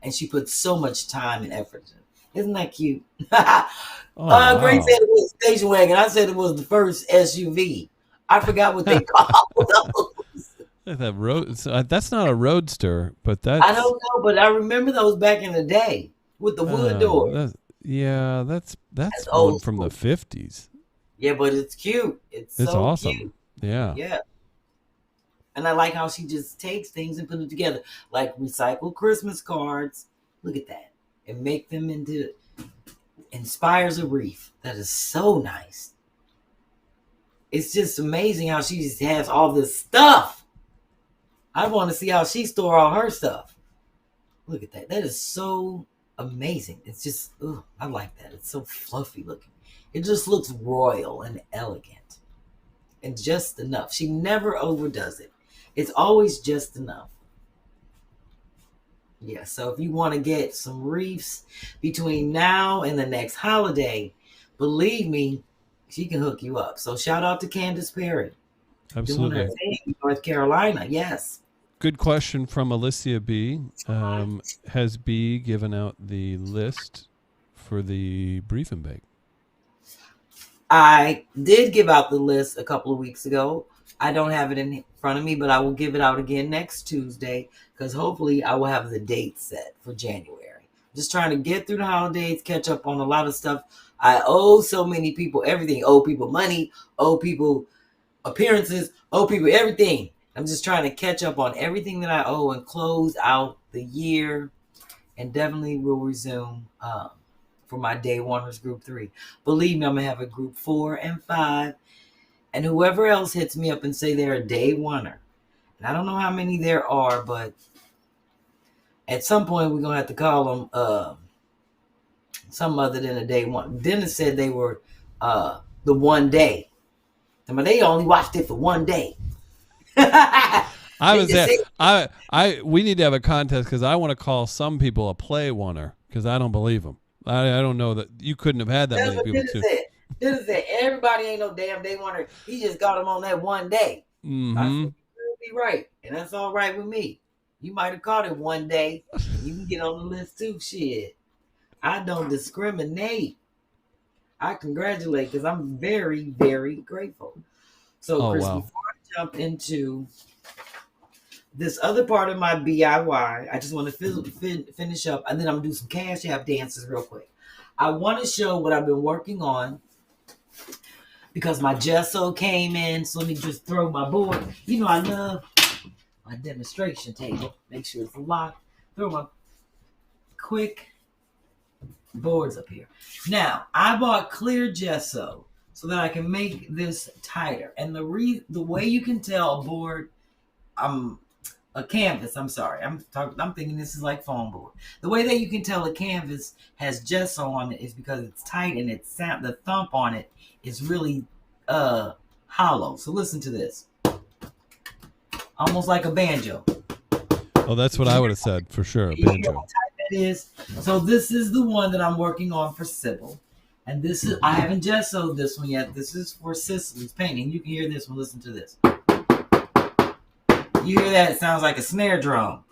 A: and she puts so much time and effort in it. Isn't that cute?
B: Wow.
A: Grace said it was a station wagon. I said it was the first SUV. I forgot what they call those.
B: That's not a roadster, but that's...
A: I don't know, but I remember those back in the day with the wood doors.
B: That's
A: old
B: one from
A: school.
B: the 50s.
A: Yeah, but it's cute. It's so
B: awesome.
A: cute.
B: Yeah.
A: Yeah. And I like how she just takes things and put it together. Like recycled Christmas cards. Look at that. And make them into... Inspires a wreath. That is so nice. It's just amazing how she just has all this stuff. I want to see how she store all her stuff. Look at that. That is so amazing. It's just, I like that. It's so fluffy looking. It just looks royal and elegant. And just enough. She never overdoes it. It's always just enough. Yeah, so if you want to get some wreaths between now and the next holiday, believe me, she can hook you up. So shout out to Candace Perry.
B: Absolutely.
A: Doing her thing in North Carolina. Yes.
B: Good question from Alicia B. Has B given out the list for the brief and bake?
A: I did give out the list a couple of weeks ago. I don't have it in front of me, but I will give it out again next Tuesday because hopefully I will have the date set for January. Just trying to get through the holidays, catch up on a lot of stuff. I owe so many people everything. Owe people money, owe people appearances, owe people everything. I'm just trying to catch up on everything that I owe and close out the year, and definitely will resume for my Day Oneers Group 3. Believe me, I'm going to have a Group 4 and 5. And whoever else hits me up and say they're a Day Oneer. And I don't know how many there are, but at some point we're going to have to call them something other than a Day One. Dennis said they were the one day. I mean, they only watched it for one day.
B: I was there. We need to have a contest because I want to call some people a play oneer because I don't believe them. I don't know that you couldn't have had that
A: That's
B: many
A: what
B: people
A: Dennis
B: too.
A: said. Dennis said everybody ain't no damn day oneer. He just got them on that one day.
B: Mm-hmm.
A: I said, you'll be right, and that's all right with me. You might have caught it one day. You can get on the list too. Shit, I don't discriminate. I congratulate because I'm very, very grateful. So, Chris, before I jump into this other part of my DIY, I just want to finish up, and then I'm going to do some CashApp dances real quick. I want to show what I've been working on because my gesso came in. So let me just throw my board. You know, I love my demonstration table. Make sure it's locked. Throw my quick boards up here. Now, I bought clear gesso so that I can make this tighter. And the way you can tell a board, a canvas, I'm sorry. I'm thinking this is like foam board. The way that you can tell a canvas has gesso on it is because it's tight and the thump on it is really hollow. So listen to this. Almost like a banjo.
B: Oh, that's what I would have said for sure. A banjo.
A: How tight that is. So this is the one that I'm working on for Sybil. And this is, I haven't gessoed this one yet. This is for Cicely's painting. You can hear this one. Listen to this. You hear that? It sounds like a snare drum.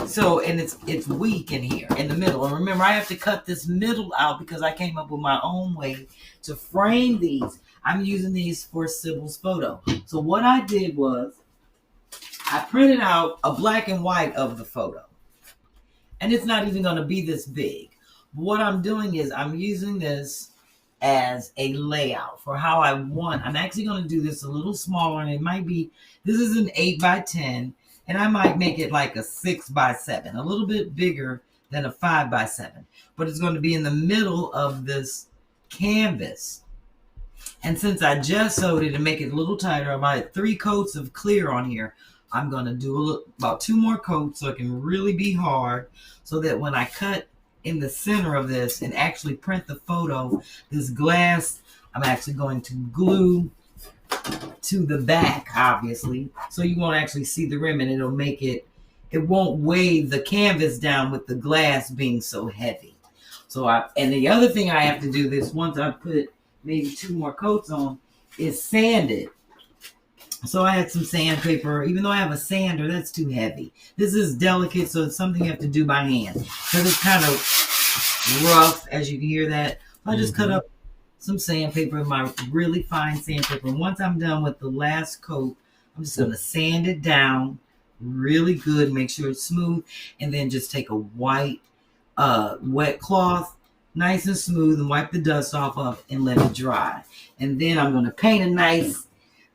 A: So, and it's weak in here, in the middle. And remember, I have to cut this middle out because I came up with my own way to frame these. I'm using these for Sybil's photo. So what I did was, I printed out a black and white of the photo. And it's not even going to be this big. What I'm doing is I'm using this as a layout for how I want. I'm actually going to do this a little smaller, and it might be, this is an 8x10, and I might make it like a 6x7, a little bit bigger than a 5x7, but it's going to be in the middle of this canvas. And since I gessoed it to make it a little tighter, I had 3 coats of clear on here. I'm going to do about 2 more coats so it can really be hard, so that when I cut in the center of this and actually print the photo, this glass I'm actually going to glue to the back, obviously, so you won't actually see the rim, and it'll make it won't weigh the canvas down with the glass being so heavy. So and the other thing I have to do this once I put maybe 2 more coats on is sand it. So I had some sandpaper. Even though I have a sander, that's too heavy. This is delicate, so it's something you have to do by hand because it's kind of rough, as you can hear that. I just cut up some sandpaper, my really fine sandpaper. And once I'm done with the last coat, I'm just going to sand it down really good, make sure it's smooth, and then just take a white wet cloth, nice and smooth, and wipe the dust off of and let it dry. And then I'm going to paint a nice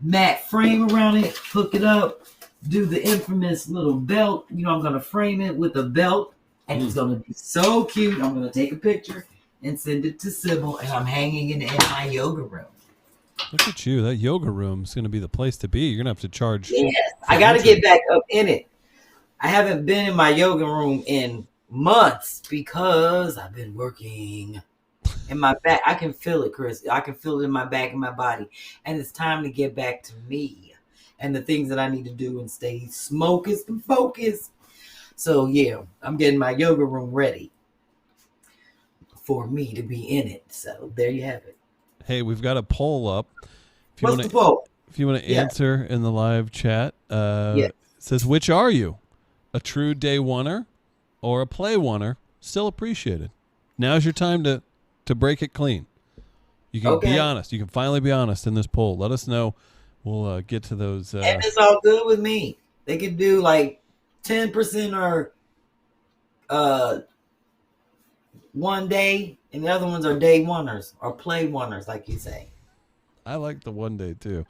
A: matte frame around it, hook it up, do the infamous little belt. You know, I'm going to frame it with a belt, and it's going to be so cute. I'm going to take a picture and send it to Sybil, and I'm hanging it in my yoga room.
B: Look at you. That yoga room is going to be the place to be. You're going to have to charge.
A: Yes, I got to get back up in it. I haven't been in my yoga room in months because I've been working. In my back, I can feel it, Chris. I can feel it in my back and my body. And it's time to get back to me and the things that I need to do and stay focused and focused. So, yeah, I'm getting my yoga room ready for me to be in it. So, there you have it.
B: Hey, we've got a poll up.
A: What's the poll?
B: If you want to answer in the live chat, it says, which are you? A true day oneer or a play oneer? Still appreciated. Now's your time to break it clean. You can be honest. You can finally be honest in this poll. Let us know. We'll get to those.
A: And it's all good with me. They can do like 10% or one day, and the other ones are day oneers or play oneers, like you say.
B: I like the one day too.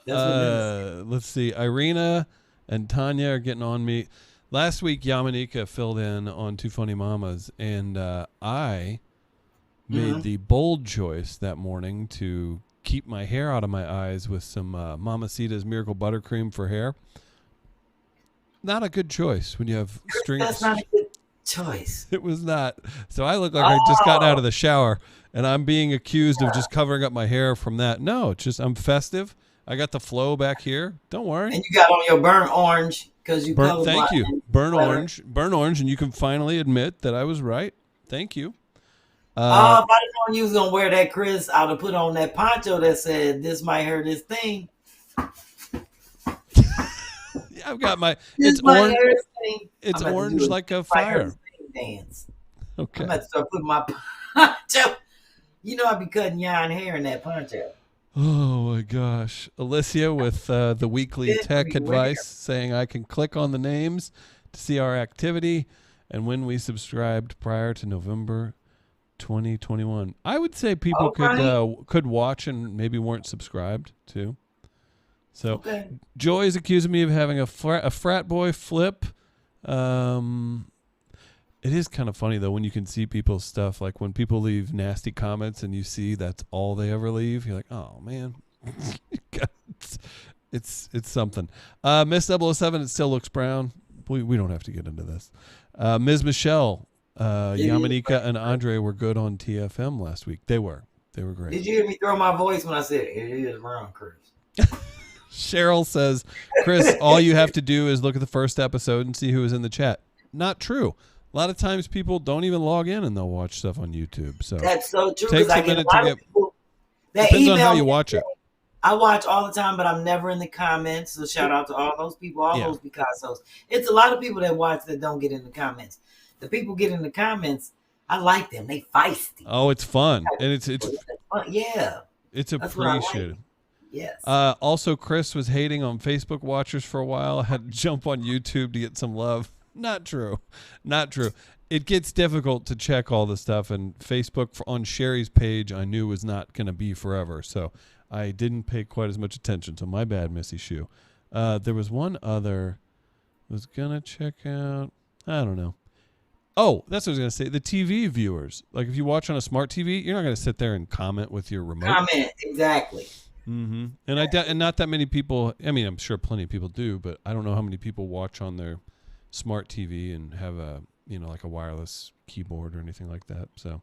A: Let's
B: see. Irina and Tanya are getting on me. Last week, Yamanika filled in on Two Funny Mamas, and I made the bold choice that morning to keep my hair out of my eyes with some Mamacita's Miracle Buttercream for hair. Not a good choice when you have strings.
A: That's not a good choice.
B: It was not. So I look like I just got out of the shower, and I'm being accused of just covering up my hair from that. No, it's just I'm festive, I got the flow back here. Don't worry.
A: And you got on your burnt orange because you
B: Burnt, thank
A: colorblind.
B: you. Burnt orange, and you can finally admit that I was right. Thank you.
A: If I didn't know you was gonna wear that, Chris, I'd have put on that poncho that said "This might hurt his thing."
B: Yeah, I've got my. It's orange. It's orange like a fire.
A: Dance.
B: Okay.
A: I'm about to start putting my poncho. You know, I'd be cutting yarn hair in that poncho.
B: Oh my gosh. Alicia with the weekly tech advice saying I can click on the names to see our activity and when we subscribed prior to November 2021. I would say people could watch and maybe weren't subscribed too. So Joy is accusing me of having a frat boy flip. It is kind of funny though when you can see people's stuff, like when people leave nasty comments and you see that's all they ever leave. You're like, oh man, it's something. Miss 007, it still looks brown. We don't have to get into this. Ms. Michelle, Yamanika, and Andre were good on TFM last week. They were great.
A: Did you hear me throw my voice when I said it is brown, Chris?
B: Cheryl says, Chris, all you have to do is look at the first episode and see who was in the chat. Not true. A lot of times people don't even log in and they'll watch stuff on YouTube. So
A: that's so true.
B: Takes a minute to get. Depends on how you watch it.
A: I watch all the time, but I'm never in the comments. So shout out to all those people, those b-cassos. It's a lot of people that watch that don't get in the comments. The people get in the comments, I like them. They feisty.
B: Oh, it's fun, and it's
A: fun. Yeah,
B: it's appreciated.
A: Yes.
B: Also, Chris was hating on Facebook watchers for a while. I had to jump on YouTube to get some love. Not true. It gets difficult to check all the stuff, and Facebook on Sherri's page I knew was not going to be forever, so I didn't pay quite as much attention. So my bad, Missy Shoe. There was one other I was going to check out. I don't know. Oh, that's what I was going to say. The TV viewers. Like if you watch on a smart TV, you're not going to sit there and comment with your remote.
A: Comment, exactly.
B: Mm-hmm. And not that many people, I mean, I'm sure plenty of people do, but I don't know how many people watch on their smart TV and have a, like a wireless keyboard or anything like that. So,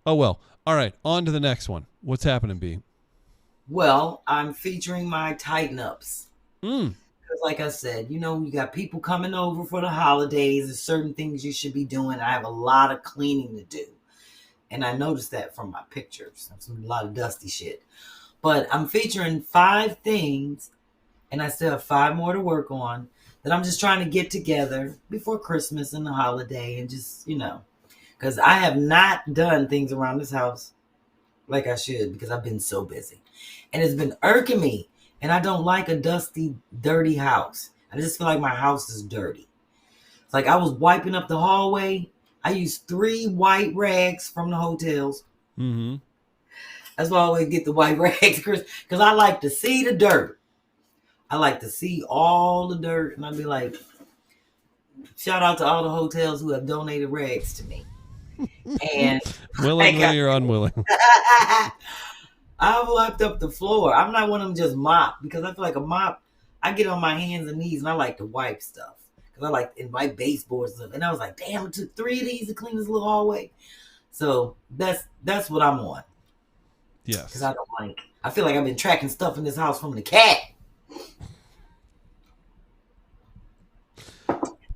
B: oh well. All right, on to the next one. What's happening, B?
A: Well, I'm featuring my tighten ups. Because like I said, you got people coming over for the holidays. There's certain things you should be doing. I have a lot of cleaning to do. And I noticed that from my pictures. There's a lot of dusty shit. But I'm featuring 5 things, and I still have 5 more to work on, that I'm just trying to get together before Christmas and the holiday, and just, because I have not done things around this house like I should because I've been so busy. And it's been irking me, and I don't like a dusty, dirty house. I just feel like my house is dirty. It's like I was wiping up the hallway. I used 3 white rags from the hotels.
B: Mm-hmm.
A: That's why I always get the white rags, Chris, because I like to see the dirt. I like to see all the dirt, and I'd be like, shout out to all the hotels who have donated rags to me. And
B: willingly or unwilling.
A: I wiped up the floor. I'm not one of them just mop, because I feel like a mop, I get on my hands and knees and I like to wipe stuff. Because I like to wipe baseboards and stuff. And I was like, damn, it took 3 of these to clean this little hallway. So that's what I'm on.
B: Yes.
A: Because I feel like I've been tracking stuff in this house from the cat.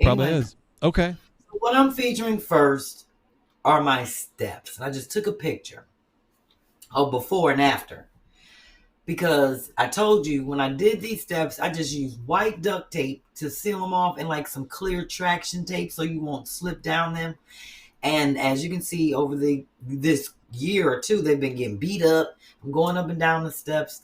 B: Probably is. Okay.
A: So what I'm featuring first are my steps. I just took a picture of before and after. Because I told you when I did these steps, I just used white duct tape to seal them off and like some clear traction tape so you won't slip down them. And as you can see over this year or 2, they've been getting beat up. I'm going up and down the steps.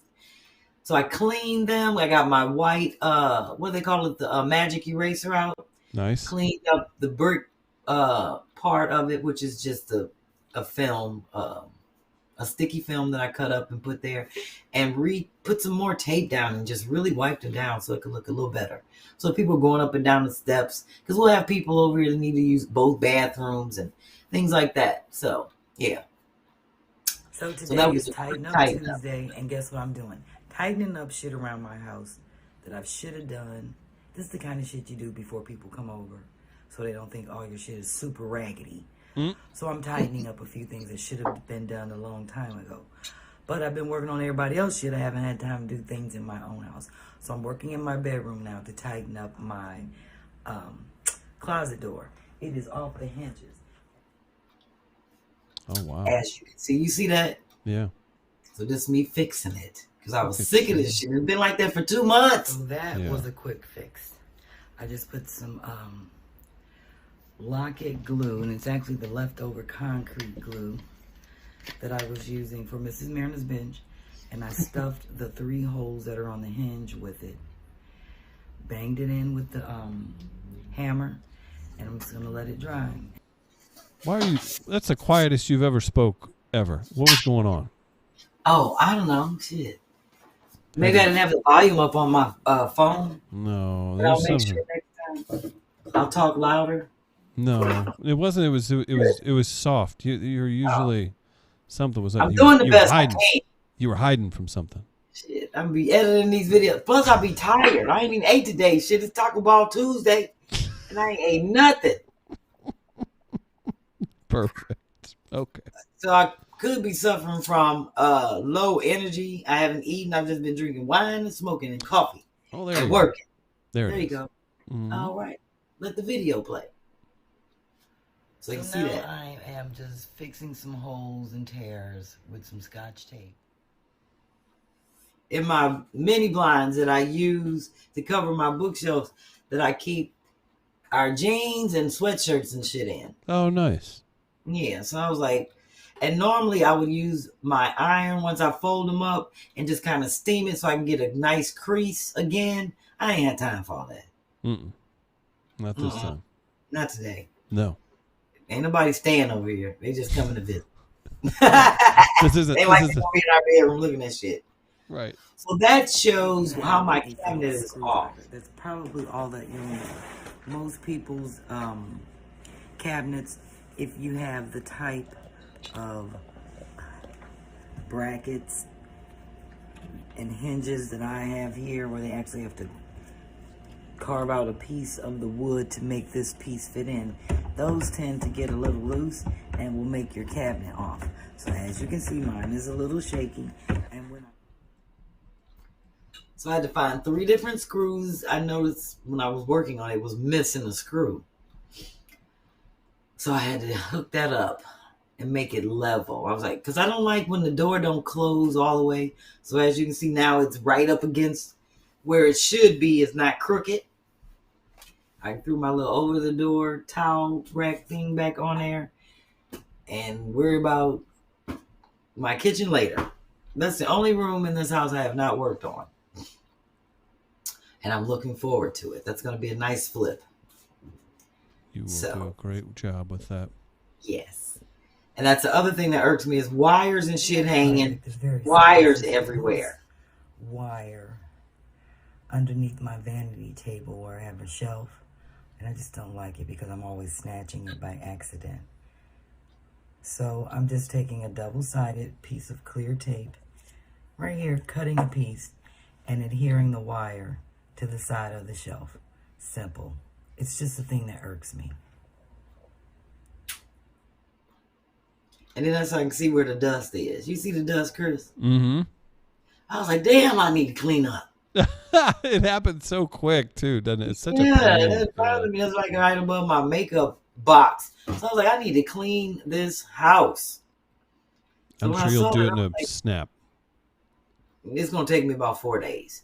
A: So I cleaned them. I got my white, what do they call it? The magic eraser out.
B: Nice.
A: Cleaned up the brick part of it, which is just a film, a sticky film that I cut up and put there, and put some more tape down and just really wiped it down so it could look a little better. So people going up and down the steps, because we'll have people over here that need to use both bathrooms and things like that. So yeah. So today was Tighten Up Tuesday, and guess what I'm doing? Tightening up shit around my house that I should have done. This is the kind of shit you do before people come over, so they don't think all your shit is super raggedy. So I'm tightening up a few things that should have been done a long time ago. But I've been working on everybody else's shit. I haven't had time to do things in my own house. So I'm working in my bedroom now to tighten up my closet door. It is off the hinges.
B: Oh, wow.
A: As you can see. You see that?
B: Yeah.
A: So this is me fixing it. Because I was sick of this shit. It's been like that for 2 months. So that was a quick fix. I just put some Lock-It glue. And it's actually the leftover concrete glue that I was using for Mrs. Marina's bench. And I stuffed the 3 holes that are on the hinge with it. Banged it in with the hammer. And I'm just going to let it dry.
B: Why are you... That's the quietest you've ever spoke, ever. What was going on?
A: Oh, I don't know. Shit. Maybe I didn't have the volume up on my phone.
B: No,
A: But I'll make sure next time I'll talk louder.
B: No, it wasn't. It was soft. You're usually something was up.
A: I'm doing the best I can.
B: You were hiding from something.
A: Shit, I'm be editing these videos. Plus, I'll be tired. I ain't even ate today. Shit, it's Taco Ball Tuesday, and I ain't ate nothing.
B: Perfect. Okay.
A: So I could be suffering from low energy. I haven't eaten. I've just been drinking wine and smoking and coffee.
B: Oh, there
A: and
B: you
A: working.
B: Go.
A: There you go.
B: Mm-hmm.
A: All right. Let the video play. So you can see that.
D: I am just fixing some holes and tears with some Scotch tape.
A: In my mini blinds that I use to cover my bookshelves that I keep our jeans and sweatshirts and shit in.
B: Oh, nice.
A: Yeah, so I was like, and normally I would use my iron once I fold them up and just kind of steam it so I can get a nice crease again. I ain't had time for all that.
B: Mm-mm. Not this time.
A: Not today.
B: No.
A: Ain't nobody staying over here. They just coming to visit.
B: This isn't.
A: They like to be in our bedroom looking at shit.
B: Right.
A: So that shows how my cabinet is off.
D: That's probably all that you'll need. Most people's cabinets, if you have the type of brackets and hinges that I have here, where they actually have to carve out a piece of the wood to make this piece fit in, those tend to get a little loose and will make your cabinet off. So as you can see, mine is a little shaky. And
A: so I had to find 3 different screws. I noticed when I was working on it was missing a screw. So I had to hook that up and make it level. I was like, because I don't like when the door don't close all the way. So as you can see now, it's right up against where it should be. It's not crooked. I threw my little over the door towel rack thing back on there and worry about my kitchen later. That's the only room in this house I have not worked on. And I'm looking forward to it. That's going to be a nice flip.
B: You will do a great job with that.
A: Yes. And that's the other thing that irks me is wires and shit hanging. Wires everywhere.
D: Wire underneath my vanity table where I have a shelf. And I just don't like it because I'm always snatching it by accident. So I'm just taking a double-sided piece of clear tape right here, cutting a piece and adhering the wire to the side of the shelf. Simple. It's just a thing that irks me.
A: And then that's how I can see where the dust is. You see the dust, Chris?
B: Mm-hmm.
A: I was like, damn, I need to clean up.
B: It happened so quick, too, doesn't it? It's such a pain.
A: That bothered me. It's like right above my makeup box. So I was like, I need to clean this house.
B: I'm sure you'll do it in a snap.
A: It's going to take me about 4 days.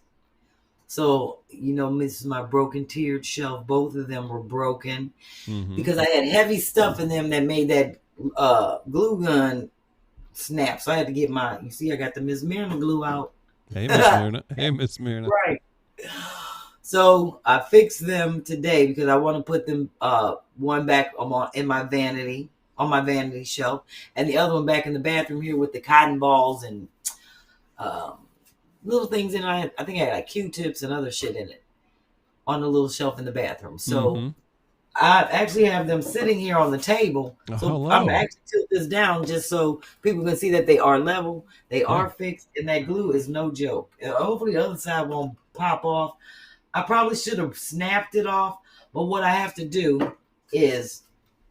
A: So, this is my broken tiered shelf. Both of them were broken because I had heavy stuff in them that made that glue gun snap. So I had to get you see, I got the Miss Mirna glue out.
B: Hey, Miss Mirna. Hey, Miss Mirna.
A: Right. So I fixed them today because I want to put them one back in my vanity, on my vanity shelf, and the other one back in the bathroom here with the cotton balls and little things in it. I think I had like Q-tips and other shit in it on the little shelf in the bathroom. So I actually have them sitting here on the table. So I'm actually tilt this down just so people can see that they are level. They are fixed, and that glue is no joke. Hopefully the other side won't pop off. I probably should have snapped it off, but what I have to do is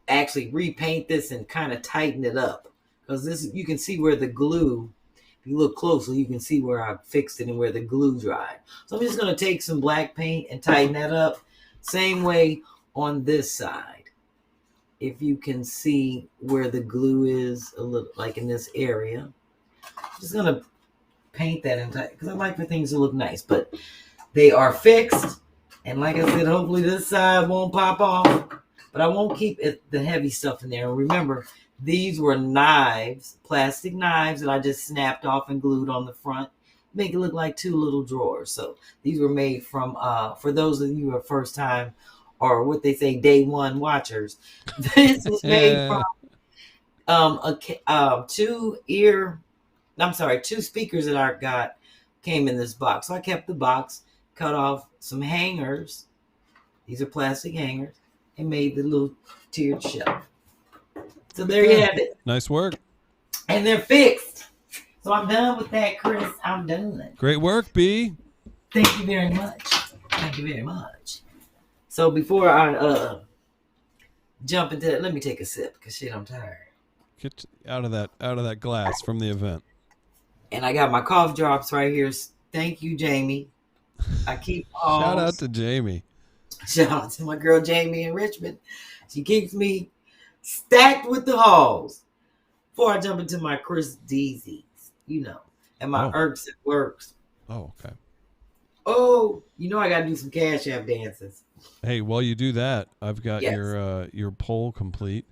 A: actually repaint this and kind of tighten it up. Because you can see where the glue, if you look closely, you can see where I fixed it and where the glue dried. So I'm just going to take some black paint and tighten that up. Same way on this side. If you can see where the glue is, a little like in this area. I'm just going to paint that in tight because I like for things to look nice. But they are fixed. And like I said, hopefully this side won't pop off. But I won't keep the heavy stuff in there. And remember, these were knives, plastic knives that I just snapped off and glued on the front. Make it look like two little drawers. So these were made from, for those of you who are first time or what they say, day one watchers. This was made from two speakers that I got came in this box. So I kept the box, cut off some hangers. These are plastic hangers. And made the little tiered shelf. So there you have it.
B: Nice work.
A: And they're fixed. So I'm done with that, Chris. I'm done.
B: Great work, B.
A: Thank you very much. Thank you very much. So before I jump into that, let me take a sip because shit, I'm tired.
B: Get out of that glass from the event.
A: And I got my cough drops right here. Thank you, Jamie. I keep all.
B: Shout out to Jamie.
A: Shout out to my girl Jamie in Richmond. She keeps me stacked with the halls. Before I jump into my Chris Deezies, and my irks and works.
B: Oh, okay.
A: Oh, I got to do some CashApp dances.
B: Hey, while you do that, I've got your poll complete.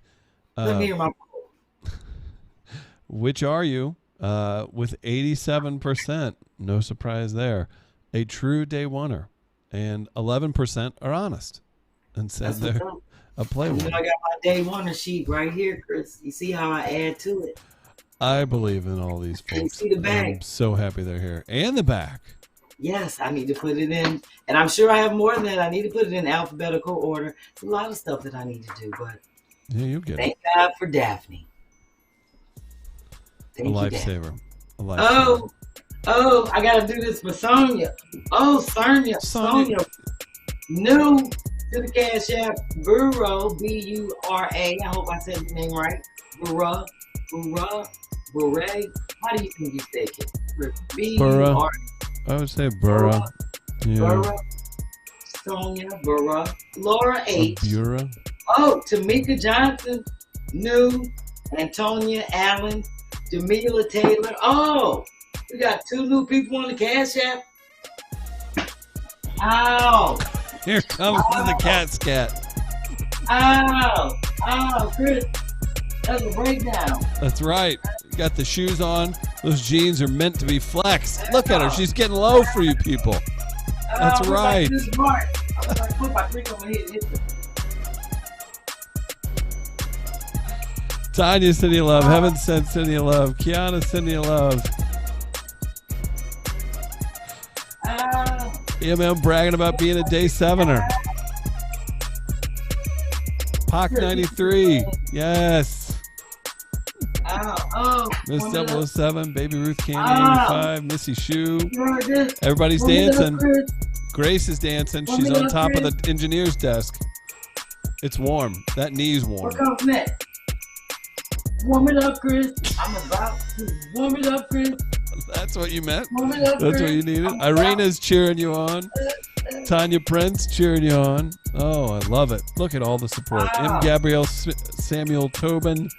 A: Let me hear my poll.
B: Which are you? With 87%, no surprise there, a true day oneer. And 11% are honest and said they're a play one.
A: I got my day one sheet right here, Chris. You see how I add to it?
B: I believe in all these folks.
A: You see the back.
B: I'm so happy they're here. And the back.
A: Yes, I need to put it in. And I'm sure I have more than that. I need to put it in alphabetical order. It's a lot of stuff that I need to do, but
B: yeah, you'll get
A: thank God for Daphne.
B: A lifesaver.
A: Oh, I gotta do this for Sonia. Oh, Sonia. New to the CashApp Bura, B-U-R-A. I hope I said his name right. Bura. How do you think you say it?
B: Bura. I would say Bura. Yeah.
A: Bura. Sonia, Bura. Laura H.
B: Bura.
A: Oh, Tamika Johnson. New. Antonia Allen. Jamila Taylor. Oh, we got 2 new people on the CashApp. Ow.
B: Here comes the cat scat.
A: Ow, Chris. That's a breakdown.
B: That's right. You got the shoes on. Those jeans are meant to be flexed. Look at her. She's getting low for you people. That's right. Tanya, sending you love. Heaven sent, sending you love. Kiana, sending you love. EMM bragging about being a day 7er. Pac 93. Yes. Miss 007. Baby Ruth Candy 85. Missy Shoe. Everybody's dancing. Grace is dancing. She's on top of the engineer's desk. It's warm. That knee's warm.
A: What comes next? Warm it up, Chris. I'm about to warm it up, Chris.
B: That's what you meant?
A: Warm it up,
B: That's
A: Chris.
B: what you needed? Irina's cheering you on. Tanya Prince cheering you on. Oh, I love it. Look at all the support. M. Gabrielle Samuel Tobin.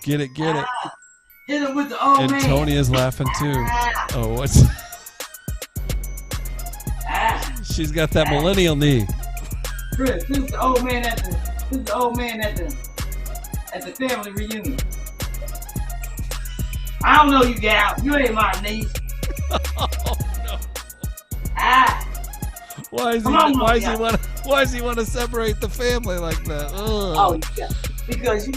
B: Get it.
A: Hit him with the old man.
B: Antonia's laughing too. Oh, what's... She's got that millennial knee.
A: Chris, who's the old man at the family reunion? I don't know you, gal. You ain't my niece.
B: Oh no! Why does he want to separate the family like that? Ugh.
A: Oh yeah, because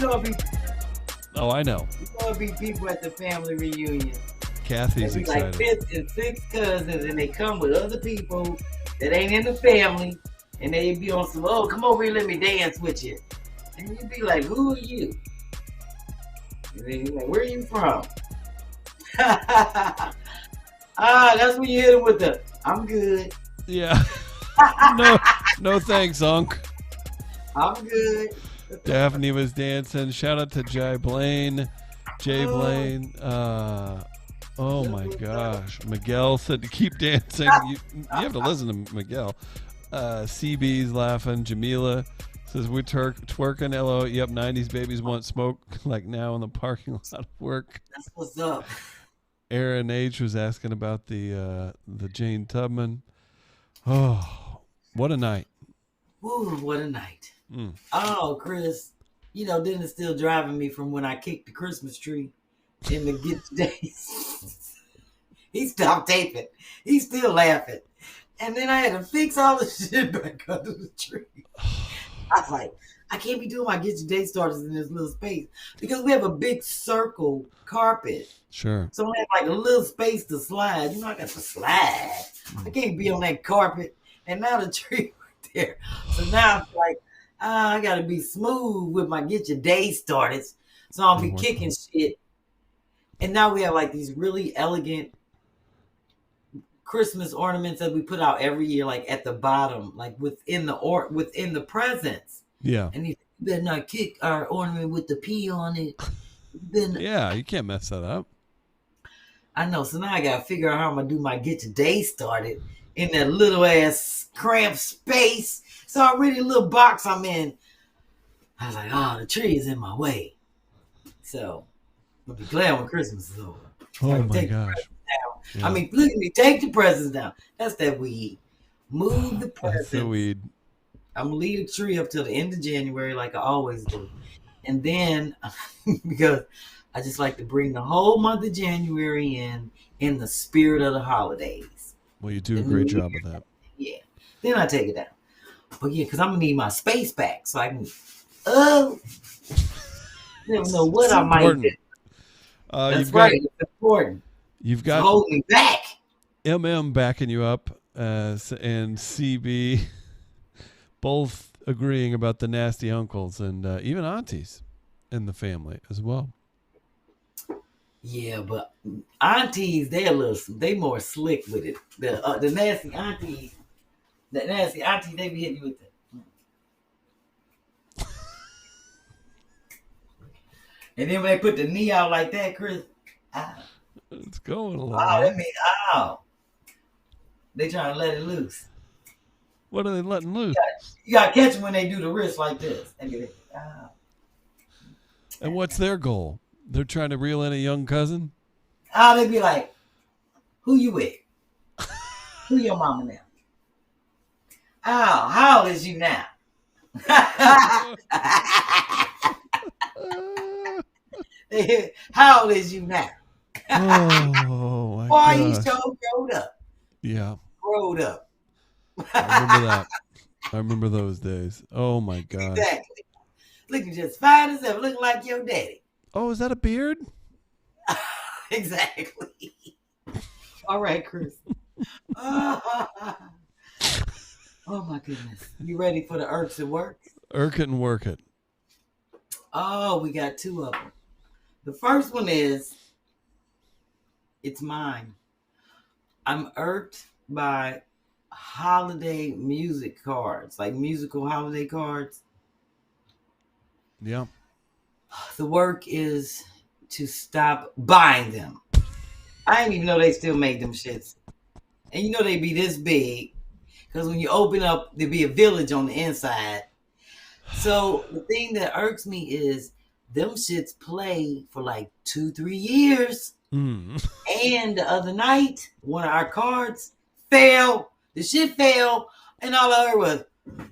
B: Oh, I know.
A: There'll be people at the family reunion.
B: Kathy's
A: Like
B: excited.
A: 5th and 6th cousins, and they come with other people that ain't in the family, and they be on some, oh, come over here, let me dance with you. And you be like, who are you? And then you're like, where are you from? That's when you hit them with the, I'm good.
B: Yeah. No thanks, Unc.
A: I'm good.
B: Daphne was dancing. Shout out to Jay Blaine. Oh my gosh. Miguel said to keep dancing. You have to listen to Miguel. CB's laughing. Jamila says we're twerking. LO. Yep, 90s babies want smoke like now in the parking lot of work.
A: That's what's up.
B: Aaron H was asking about the Jane Tubman. Oh, what a night.
A: Woo, what a night. Oh, Chris, then it's still driving me from when I kicked the Christmas tree in the Get Days. He stopped taping. He's still laughing. And then I had to fix all the shit back under the tree. I was like, I can't be doing my Get Your Day starters in this little space because we have a big circle carpet.
B: Sure.
A: So I have like a little space to slide. I got to slide. I can't be on that carpet. And now the tree right there. So now it's like, I got to be smooth with my Get Your Day started. So I'll be kicking shit. And now we have like these really elegant Christmas ornaments that we put out every year, like at the bottom, like within the presents.
B: Yeah.
A: And you better not kick our ornament with the P on it.
B: Yeah, you can't mess that up.
A: I know. So now I got to figure out how I'm going to do my Get Your Day started in that little ass cramped space. So already a little box I'm in. I was like, the tree is in my way. So I'll be glad when Christmas is over.
B: Oh my gosh.
A: Yeah. I mean, look at me. Take the presents down. That's that weed. Move the presents.
B: That's the weed.
A: I'm going to leave the tree up till the end of January like I always do. And then, because I just like to bring the whole month of January in the spirit of the holidays.
B: Well, you do a great job of that.
A: Yeah. Then I take it down. But yeah, because I'm going to need my space back so I can, never know what I might do. That's right. It's important.
B: You've got
A: hold me back.
B: MM backing you up, and CB both agreeing about the nasty uncles and even aunties in the family as well.
A: Yeah, but aunties, they more slick with it. The nasty aunties, they be hitting you with that. And then when they put the knee out like that, Chris,
B: it's going a little.
A: That means they trying to let it loose.
B: What are they letting loose?
A: You got to catch them when they do the wrist like this.
B: And what's their goal? They're trying to reel in a young cousin?
A: They be like, who you with? Who your mama now? How old is you now? How old is you now?
B: Oh, my
A: Why
B: gosh.
A: you so grown up?
B: Yeah.
A: Grown up.
B: I remember that. I remember those days. Oh, my God.
A: Exactly. Looking just fine as ever. Looking like your daddy.
B: Oh, is that a beard?
A: Exactly. All right, Chris. Oh, my goodness. You ready for the irks and works?
B: Irk it and work it.
A: Oh, we got two of them. The first one is, it's mine. I'm irked by holiday music cards, like musical holiday cards.
B: Yeah.
A: The work is to stop buying them. I didn't even know they still made them shits. And you know they be this big. Because when you open up, there be a village on the inside. So the thing that irks me is them shits play for like 2-3 years.
B: Mm.
A: And the other night, one of our cards fell. The shit fell. And all I heard was,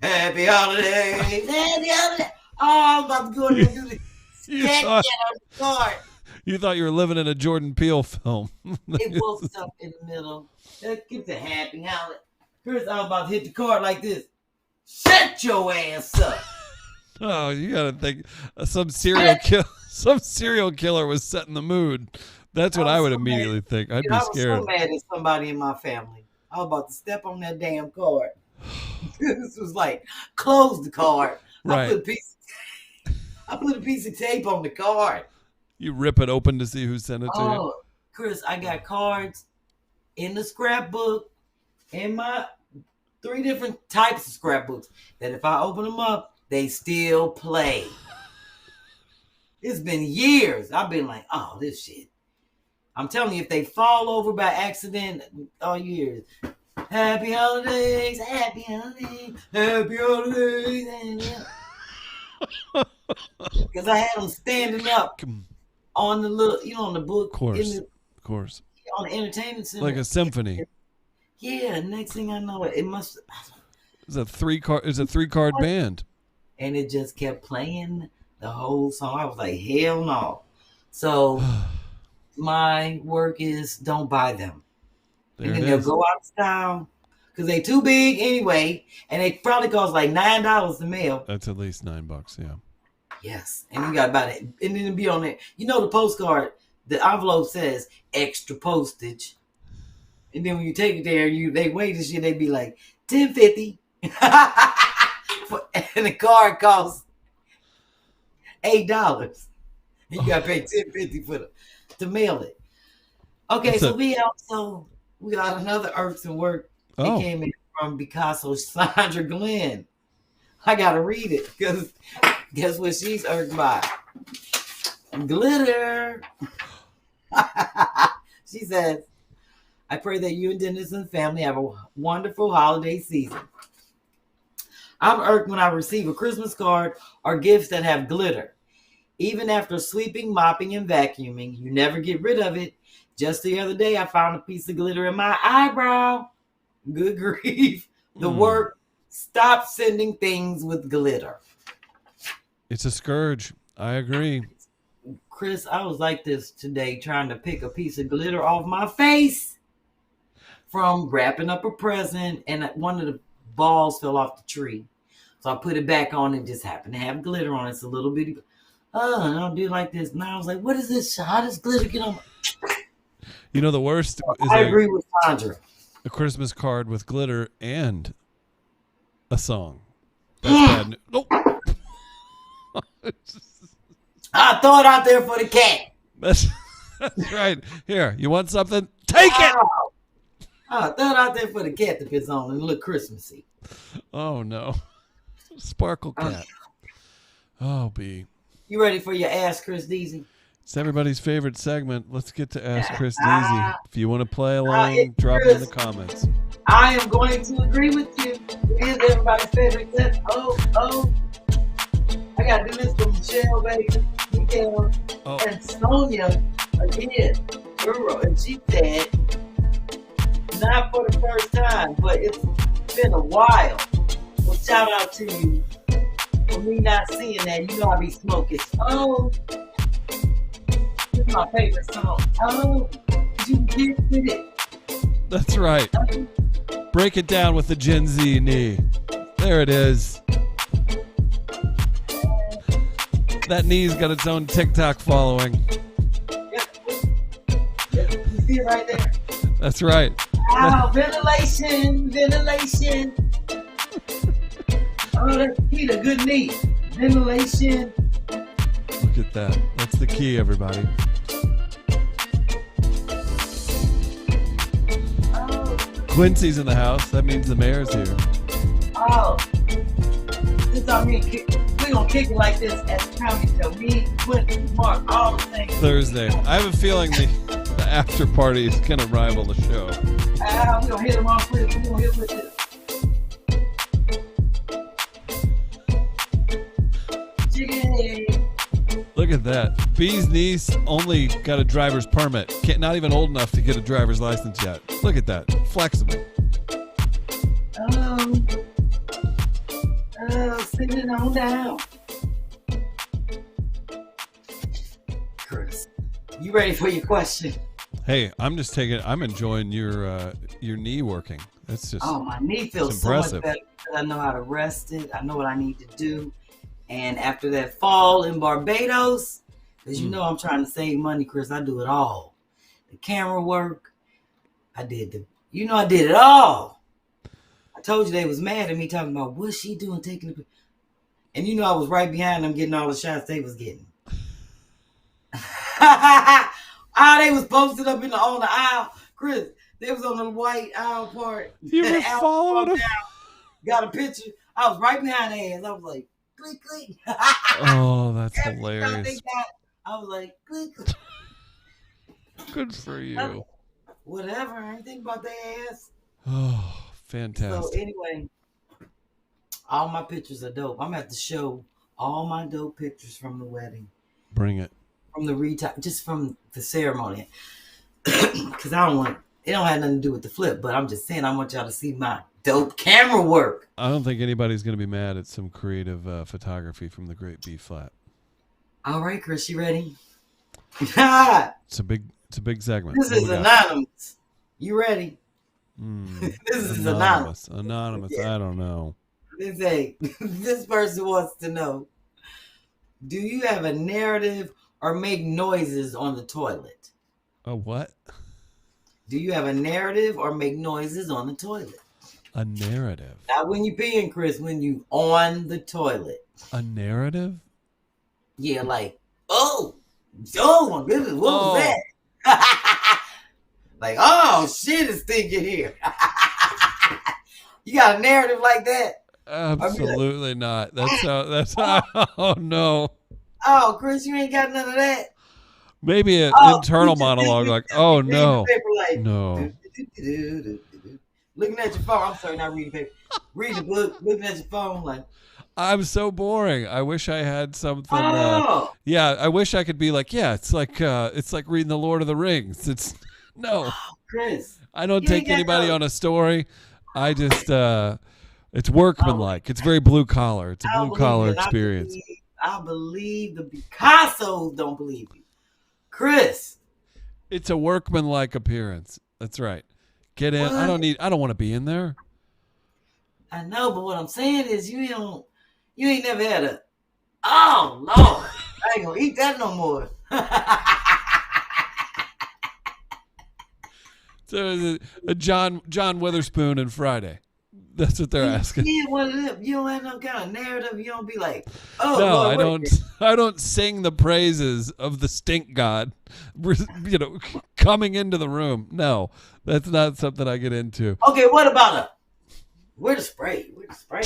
A: Happy Holidays, Happy Holidays. Oh, I'm about to go in there and do the sketch on the card.
B: You thought you were living in a Jordan Peele film.
A: It woke up in the middle. Let's get the Happy Holiday. First, I was about to hit the card like this. Shut your ass up.
B: Oh, you gotta think some serial killer was setting the mood. That's what I would immediately think. I'd be scared.
A: I was so mad at somebody in my family. I was about to step on that damn card. This was like, close the card.
B: Right.
A: I put a piece of tape on the card.
B: You rip it open to see who sent it to you.
A: Chris, I got cards in the scrapbook, in my 3 different types of scrapbooks, that if I open them up, they still play. It's been years. I've been like, oh, this shit. I'm telling you, if they fall over by accident, all you hear is happy holidays, happy holidays, happy holidays. Because I had them standing up on the little, on the book.
B: Of course.
A: On the entertainment center.
B: Like a symphony.
A: Yeah, next thing I know, it must.
B: It's a three-card band.
A: And it just kept playing the whole song. I was like, hell no. So my work is don't buy them.
B: There
A: and then
B: it
A: they'll
B: is.
A: go out of style because they too big anyway. And they probably cost like $9 to mail.
B: That's at least $9, yeah.
A: Yes. And you got about it. And then it'll be on there. The postcard, the envelope says extra postage. And then when you take it there, they weigh the shit, they be like $10.50. And the card costs $8. And you gotta pay $10.50 to mail it. Okay, so we got another irksome work that came in from b-casso Sandra Glenn. I gotta read it because guess what she's irked by? Glitter. She says, I pray that you and Dennis and family have a wonderful holiday season. I'm irked when I receive a Christmas card or gifts that have glitter. Even after sweeping, mopping, and vacuuming, you never get rid of it. Just the other day, I found a piece of glitter in my eyebrow. Good grief. The work, stop sending things with glitter.
B: It's a scourge. I agree.
A: Chris, I was like this today trying to pick a piece of glitter off my face from wrapping up a present, and one of the balls fell off the tree. So I put it back on and just happened to have glitter on it. It's a little bitty. And I'll do it like this. And I was like, what is this? How does glitter get on?
B: The worst is
A: I agree with Sandra.
B: A Christmas card with glitter and a song. That's bad. Nope.
A: I throw it out there for the cat.
B: That's right. Here, you want something? Take it.
A: I throw it out there for the cat to piss on and look Christmassy.
B: Oh, no. Sparkle cat. Oh, B.
A: You ready for your Ask Chris Deasy?
B: It's everybody's favorite segment. Let's get to Ask Chris Deasy. If you want to play along, drop it in the comments.
A: I am going to agree with you. It is everybody's favorite segment. Oh. I got to do this for Michelle, baby. Miguel, and Sonia again. Girl, and she said, not for the first time, but it's been a while. So shout out to you for me not seeing that. You know I be smoking. Oh, this is my favorite song. Oh, you get with it.
B: That's right. Break it down with the Gen Z knee. There it is. That knee's got its own TikTok following.
A: Yep. You see it right there?
B: That's right.
A: Wow, ventilation. Oh, that's key to good knee. Ventilation.
B: Look at that. That's the key, everybody.
A: Oh.
B: Quincy's in the house. That means the mayor's here.
A: Oh. This I mean, we're going to kick it like this at the comedy show. Me, Quincy, Mark, all the things.
B: Thursday. I have a feeling the after party is going to rival the show.
A: We're going to hit them off with it. We're going to hit with this.
B: Look at that. B's niece only got a driver's permit. Not even old enough to get a driver's license yet. Look at that. Flexible.
A: Sitting on down. Chris, you ready for your question?
B: Hey, I'm enjoying your knee working. That's just
A: my knee feels so much better because I know how to rest it. I know what I need to do. And after that fall in Barbados, because you know I'm trying to save money, Chris, I do it all. The camera work, I did it all. I told you they was mad at me talking about what's she doing taking the. And I was right behind them getting all the shots they was getting. They was posted up on the aisle. Chris, they was on the white aisle part.
B: You were following them?
A: Got a picture. I was right behind their ass. I was like, click, click.
B: Oh, that's hilarious.
A: I was like, click, click.
B: Good for you.
A: Whatever. I ain't think about their ass.
B: Oh,
A: So
B: fantastic.
A: anyway, all my pictures are dope. I'm gonna have to show all my dope pictures from the wedding,
B: Bring it.
A: from the just from the ceremony. Because I don't want, it don't have nothing to do with the flip, but I'm just saying I want y'all to see my dope camera work.
B: I don't think anybody's going to be mad at some creative photography from the great B-Phlat.
A: All right, Chris, you ready?
B: It's a big segment.
A: This is anonymous. You ready?
B: This
A: is anonymous.
B: Anonymous.
A: Yeah.
B: I don't know.
A: This person wants to know, do you have a narrative or make noises on the toilet?
B: A what?
A: Do you have a narrative or make noises on the toilet?
B: A narrative.
A: Not when you peeing, Chris, when you on the toilet.
B: A narrative?
A: Yeah, like, oh my goodness, what was that? Like, oh shit, it's stinking here. You got a narrative like that?
B: Absolutely not. That's oh no.
A: Oh, Chris, you ain't got none of that.
B: Maybe an internal monologue like, oh no.
A: Like,
B: no.
A: Looking at your phone. I'm sorry, not reading paper. Reading a book, looking at your phone like,
B: I'm so boring. I wish I had something.
A: oh.
B: Yeah, I wish I could be like, yeah, it's like reading the Lord of the Rings. It's no.
A: Chris.
B: I don't take anybody on a story. I just it's workmanlike. It's very blue collar. It's a blue collar experience.
A: I believe the b-cassos don't believe you. Chris.
B: It's a workmanlike appearance. That's right. Get in.
A: What?
B: I don't want to be in there.
A: I know, but what I'm saying is you ain't never had a, oh Lord, I ain't gonna eat that no more.
B: So a John Witherspoon and Friday. That's what they're asking.
A: Yeah, one of them. You don't have no kind of narrative. You don't be like, oh
B: no,
A: Lord,
B: I don't. I don't sing the praises of the stink god, coming into the room. No, that's not something I get into.
A: Okay, what about where the spray? Where the spray?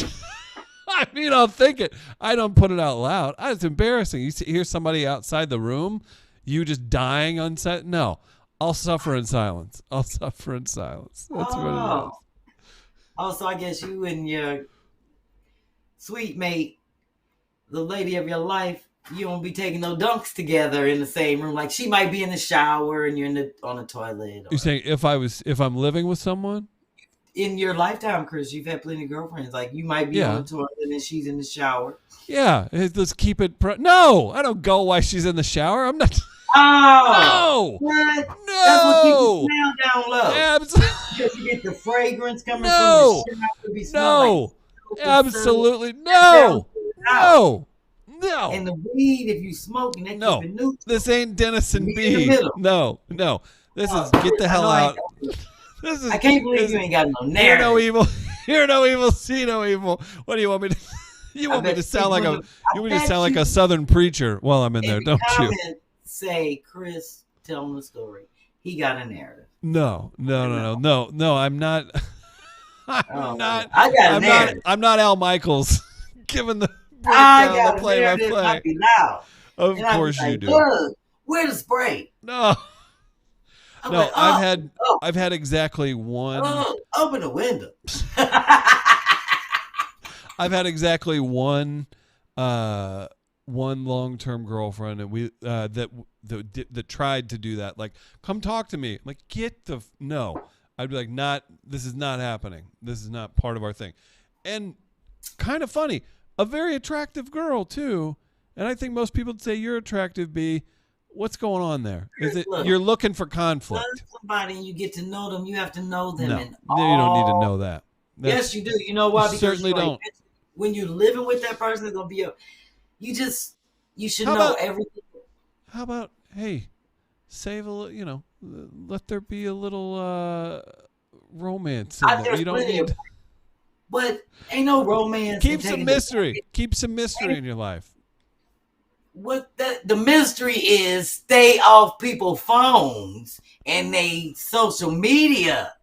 B: I mean, I'll think it. I don't put it out loud. It's embarrassing. You hear somebody outside the room, you just dying on set. No, I'll suffer in silence. That's what it is.
A: Oh, so I guess you and your sweet mate, the lady of your life, you don't be taking no dunks together in the same room. Like she might be in the shower and you're on the toilet.
B: You're saying if I'm living with someone?
A: In your lifetime, Chris, you've had plenty of girlfriends. Like you might be on the toilet and then she's in the shower.
B: Yeah, let's keep it. No, I don't go while she's in the shower. I'm not.
A: Oh,
B: no,
A: what?
B: No,
A: that's what keeps the smell down low.
B: Absolutely,
A: because you get the fragrance coming from the shower.
B: Absolutely, no.
A: And the weed, if you smoking, that keep it neutral.
B: This ain't Denison B. No. This is get the hell out.
A: I can't believe you ain't got no narrative.
B: Hear no evil, see no evil. What do you want me to? You want me to sound like a Southern preacher while I'm in there, don't you?
A: Say, Chris, tell him the story. He got a narrative.
B: No. I'm not. I'm not Al Michaels. Given the breakdown, the play-by-play. Of course you do.
A: Where the spray?
B: No. I've had exactly one.
A: Open the window.
B: I've had exactly one long-term girlfriend, and we that tried to do that. Like, come talk to me. I'm like, no. I'd be like, this is not happening. This is not part of our thing. And kind of funny, a very attractive girl too. And I think most people would say you're attractive, B. What's going on there? Is it you're looking for conflict?
A: Somebody and you get to know them. You have to know them.
B: No, you don't need to know that.
A: Yes, you do. You know why? Because
B: certainly don't.
A: When you're living with that person, it's gonna be you should know everything.
B: How about save a little, let there be a little romance in there. You don't need.
A: But ain't no romance.
B: Keep some mystery. Keep some mystery in your life.
A: What the mystery is, stay off people's phones and they social media.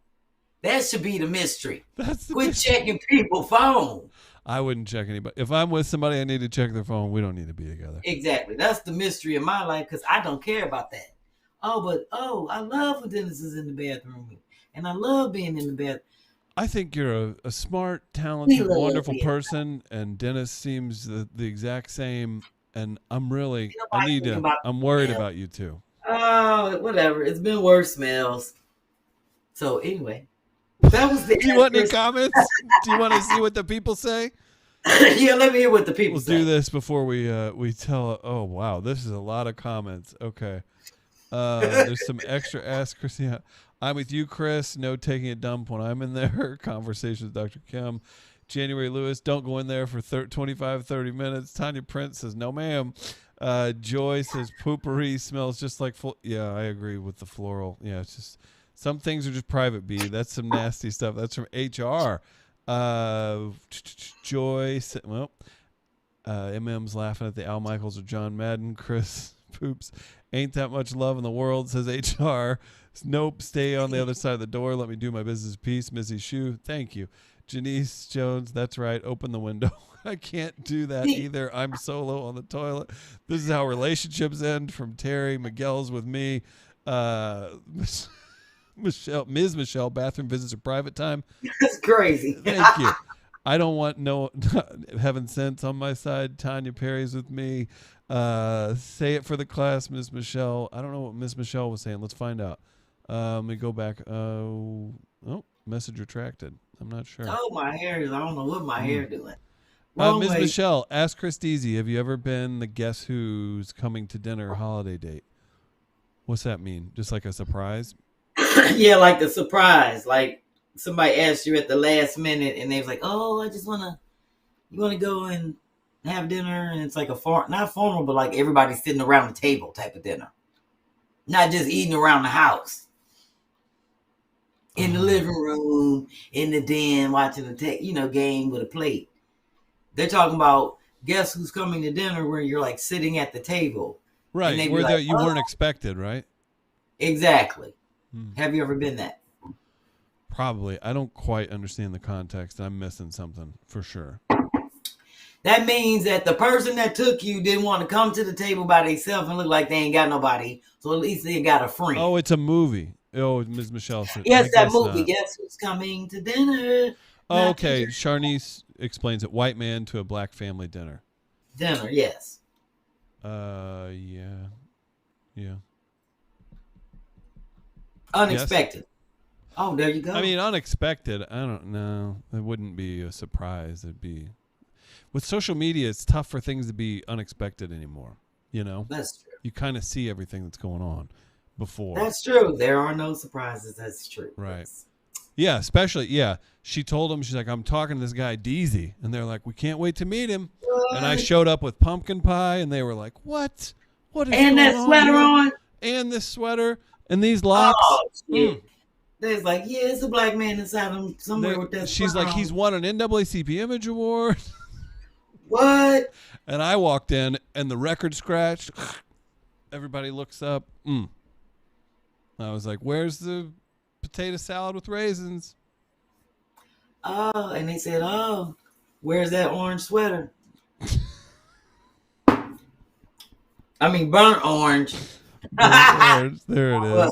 A: That should be the mystery. Quit checking people's phones.
B: I wouldn't check anybody. If I'm with somebody, I need to check their phone. We don't need to be together.
A: Exactly. That's the mystery of my life because I don't care about that. I love when Dennis is in the bathroom, and I love being in the bathroom.
B: I think you're a smart,
A: We
B: talented,
A: love
B: wonderful
A: being.
B: person, and Dennis seems the exact same. And I'm
A: Ain't nobody thinking about
B: I'm worried
A: smell.
B: about you too.
A: Oh, whatever. It's been worse smells. So anyway, that was the.
B: Do you want any comments? Do you want to see what the people say?
A: Yeah, let me hear what the people
B: We'll
A: say.
B: do this before we tell. Oh wow, this is a lot of comments. Okay, there's some extra. Ask Christina. I'm with you, Chris. No taking a dump when I'm in there. Conversation with Dr. Kim. January Lewis, don't go in there for 25, 30 minutes. Tanya Prince says, no, ma'am. Joy says, poopery smells just like yeah, I agree with the floral. Yeah, it's just some things are just private, B. That's some nasty stuff. That's from HR. Joy, well, MM's laughing at the Al Michaels or John Madden. Chris poops. Ain't that much love in the world, says HR. Nope, stay on the other side of the door. Let me do my business piece. Missy Shue, thank you. Janice Jones, that's right. Open the window. I can't do that either. I'm solo on the toilet. This is how relationships end. From Terry. Miguel's with me. Ms. Michelle, bathroom visits are private time.
A: That's crazy.
B: Thank you. I don't want no heaven sense on my side. Tanya Perry's with me. Say it for the class, Miss Michelle. I don't know what Miss Michelle was saying. Let's find out. Let me go back. Oh, message retracted. I'm not sure.
A: Oh, my hair is. I don't know what my hair doing.
B: Ms. Michelle, ask Chris Deasy, have you ever been the guess who's coming to dinner holiday date? What's that mean? Just like a surprise?
A: Yeah, like the surprise. Like somebody asked you at the last minute and they was like, oh, you want to go and have dinner? And it's like not formal, but like everybody's sitting around the table type of dinner. Not just eating around the house. In the living room, in the den, watching the game with a plate. They're talking about guess who's coming to dinner where you're like sitting at the table.
B: Right, where you weren't expected, right?
A: Exactly. Have you ever been that?
B: Probably. I don't quite understand the context. I'm missing something for sure.
A: That means that the person that took you didn't want to come to the table by themselves and look like they ain't got nobody. So at least they got a friend.
B: Oh, it's a movie. Oh, Ms. Michelle said.
A: Yes, that movie. Guess who's coming to dinner?
B: Oh, okay. Sharnice explains it. White man to a black family dinner.
A: Dinner, yes.
B: Yeah.
A: Unexpected. Yes. Oh, there you go.
B: I mean, unexpected. I don't know. It wouldn't be a surprise. It'd be with social media. It's tough for things to be unexpected anymore. You know,
A: that's true.
B: You kind of see everything that's going on before.
A: That's true. There are no surprises. That's true.
B: Right.
A: Yes.
B: Yeah, especially, she told him, she's like, I'm talking to this guy, Deasy. And they're like, we can't wait to meet him. What? And I showed up with pumpkin pie, and they were like, what? What is going on?
A: And that sweater on?
B: And this sweater, and these locks.
A: Oh, shit. They're like, yeah, it's a black man inside him somewhere with that
B: She's like, he's won an NAACP Image Award.
A: What?
B: And I walked in, and the record scratched. Everybody looks up. I was like, where's the potato salad with raisins?
A: Oh, and they said, oh, where's that orange sweater? I mean, burnt orange.
B: There it is.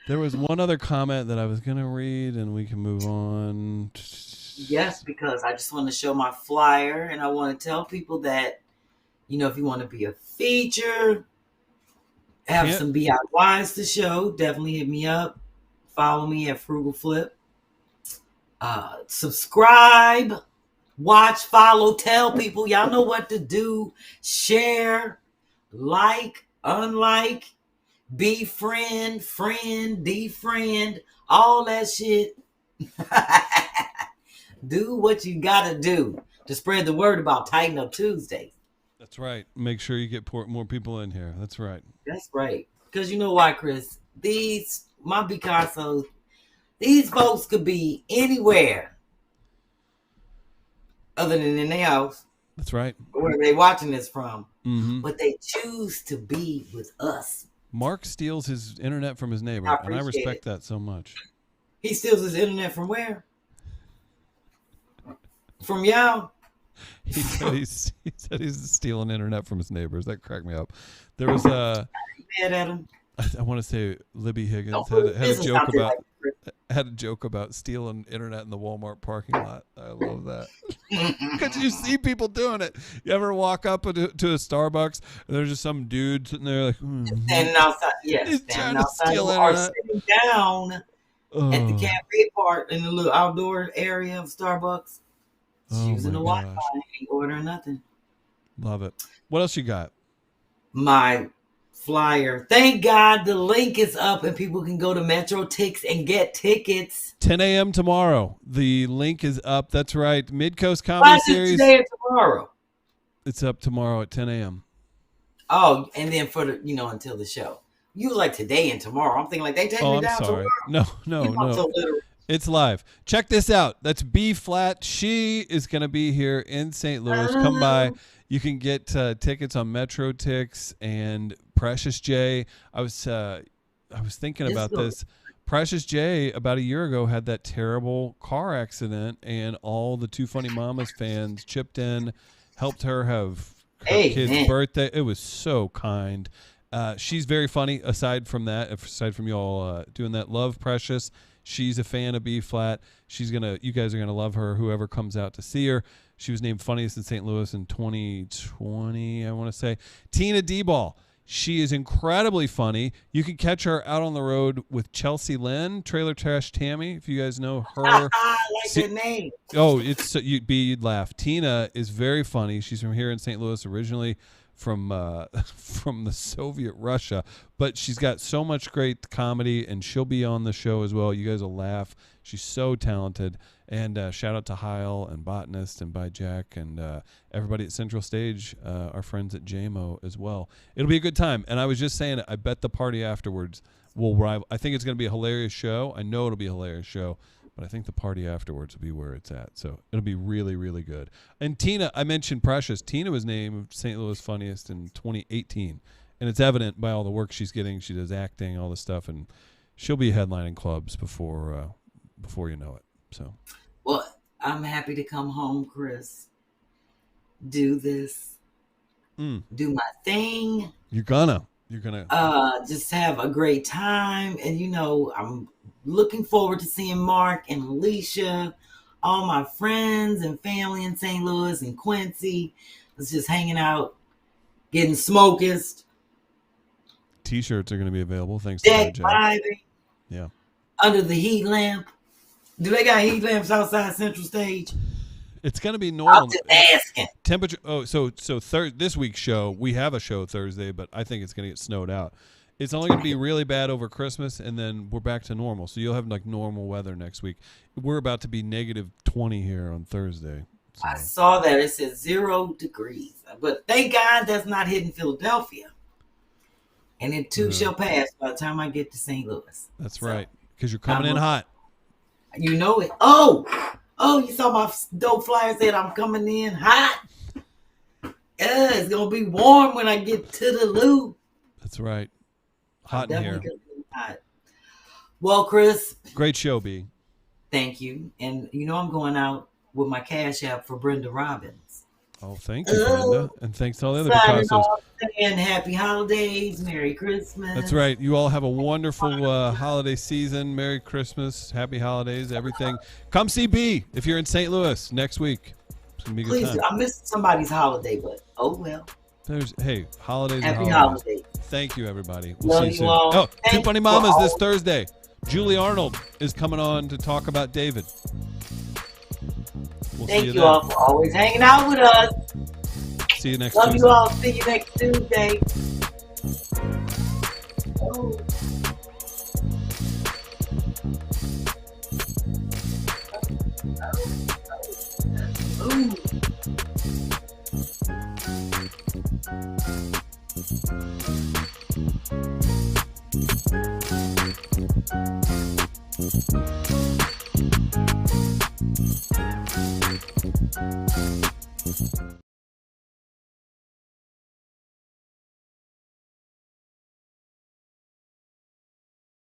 B: There was one other comment that I was going to read, and we can move on.
A: Yes, because I just want to show my flyer, and I want to tell people that, if you want to be a feature, have some DIYs to show, definitely hit me up. Follow me at Frugal Phlip. Subscribe, watch, follow, tell people. Y'all know what to do. Share, like, unlike, befriend, friend, defriend, all that shit. Do what you gotta do to spread the word about Tighten Up Tuesdaze.
B: That's right. Make sure you get more people in here. That's right.
A: That's right. Because you know why, Chris? My b-casso, these folks could be anywhere other than in their house.
B: That's right.
A: Where they watching this from.
B: Mm-hmm.
A: But they choose to be with us.
B: Mark steals his internet from his neighbor, and I respect that so much.
A: He steals his internet from where? From y'all?
B: He said he's stealing internet from his neighbors. That cracked me up. There was a...
A: mad at him?
B: I want to say Libby Higgins
A: Don't
B: had
A: put
B: a
A: business
B: joke
A: out there
B: about
A: like Chris.
B: stealing internet in the Walmart parking lot. I love that. Because you see people doing it. You ever walk up to a Starbucks and there's just some dude sitting there like,
A: Standing outside,
B: he's
A: standing
B: trying to
A: outside
B: steal
A: or
B: internet.
A: sitting down at the
B: Oh,
A: cafe part in the little outdoor area of Starbucks. Just
B: Oh
A: using
B: my
A: the
B: gosh.
A: Wi-Fi, ain't ordering nothing.
B: love it. What else you got?
A: My flyer. Thank God the link is up and people can go to Metro Tix and get tickets.
B: 10 a.m. tomorrow. The link is up. That's right. Mid-Coast
A: Why
B: Comedy
A: is it
B: Series.
A: today or tomorrow?
B: It's up tomorrow at 10 a.m.
A: Oh, and then for the until the show. You was like today and tomorrow. I'm thinking like they take
B: Oh,
A: me
B: I'm
A: down
B: sorry.
A: tomorrow.
B: No.
A: I'm so literal.
B: It's live. Check this out. That's B-Phlat. She is going to be here in St. Louis. Come by. You can get tickets on Metro Tix and Precious J. I was thinking about this. Precious J about a year ago had that terrible car accident, and all the TwoFunnyMamas fans chipped in, helped her have her kid's birthday. It was so kind. She's very funny. Aside from you all doing that, love Precious. She's a fan of B-Phlat. You guys are gonna love her. Whoever comes out to see her. She was named funniest in St. Louis in 2020. I want to say Tina D-Ball. She is incredibly funny. You can catch her out on the road with Chelsea Lynn, Trailer Trash Tammy. If you guys know her,
A: I like that name.
B: Oh, you'd laugh. Tina is very funny. She's from here in St. Louis, originally from the Soviet Russia, but she's got so much great comedy, and she'll be on the show as well. You guys will laugh. She's so talented. And shout out to Heil and Botanist and By Jack and everybody at Central Stage, our friends at JMO as well. It'll be a good time. And I was just saying, I bet the party afterwards will rival. I think it's going to be a hilarious show. I know it'll be a hilarious show, but I think the party afterwards will be where it's at. So it'll be really, really good. And Tina, I mentioned Precious. Tina was named St. Louis Funniest in 2018. And it's evident by all the work she's getting. She does acting, all this stuff, and she'll be headlining clubs before you know it. So,
A: well, I'm happy to come home, Chris. Do this. Do my thing.
B: You're gonna
A: just have a great time. And I'm looking forward to seeing Mark and Alicia, all my friends and family in St. Louis and Quincy. It's just hanging out, getting smokest.
B: T-shirts are going to be available. Thanks to
A: Deck
B: Jack.
A: vibing.
B: Yeah.
A: Under the heat lamp. Do they got heat lamps outside Central Stage?
B: It's going to be normal.
A: I'm just asking.
B: Temperature. Oh, so this week's show, we have a show Thursday, but I think it's going to get snowed out. It's only going to be really bad over Christmas, and then we're back to normal. So you'll have like normal weather next week. We're about to be -20 here on Thursday. So.
A: I saw that. It says 0 degrees. But thank God that's not hitting Philadelphia. And it too shall pass by the time I get to St. Louis.
B: That's right. Because you're coming in hot.
A: You know it. Oh, you saw my dope flyer said I'm coming in hot. It's going to be warm when I get to the loop.
B: That's right. Hot in here.
A: Hot. Well, Chris.
B: Great show, B.
A: Thank you. And I'm going out with my CashApp for Brenda Robbins.
B: Oh, thank you, Brenda. And thanks to all the other B-cassos.
A: And happy holidays. Merry Christmas.
B: That's right. You all have a wonderful holiday season. Merry Christmas. Happy holidays. Everything. Come see B if you're in St. Louis next week. It's going to be a good time.
A: Please, I missed somebody's holiday, but oh well.
B: Holidays.
A: Happy holidays.
B: Thank you, everybody.
A: We'll see you soon. All.
B: Oh, TwoFunnyMamas this Thursday. Julie Arnold is coming on to talk about David.
A: Thank you all for always hanging out with us.
B: See you next
A: Love
B: Tuesday.
A: you all. See you next Tuesday. Oh.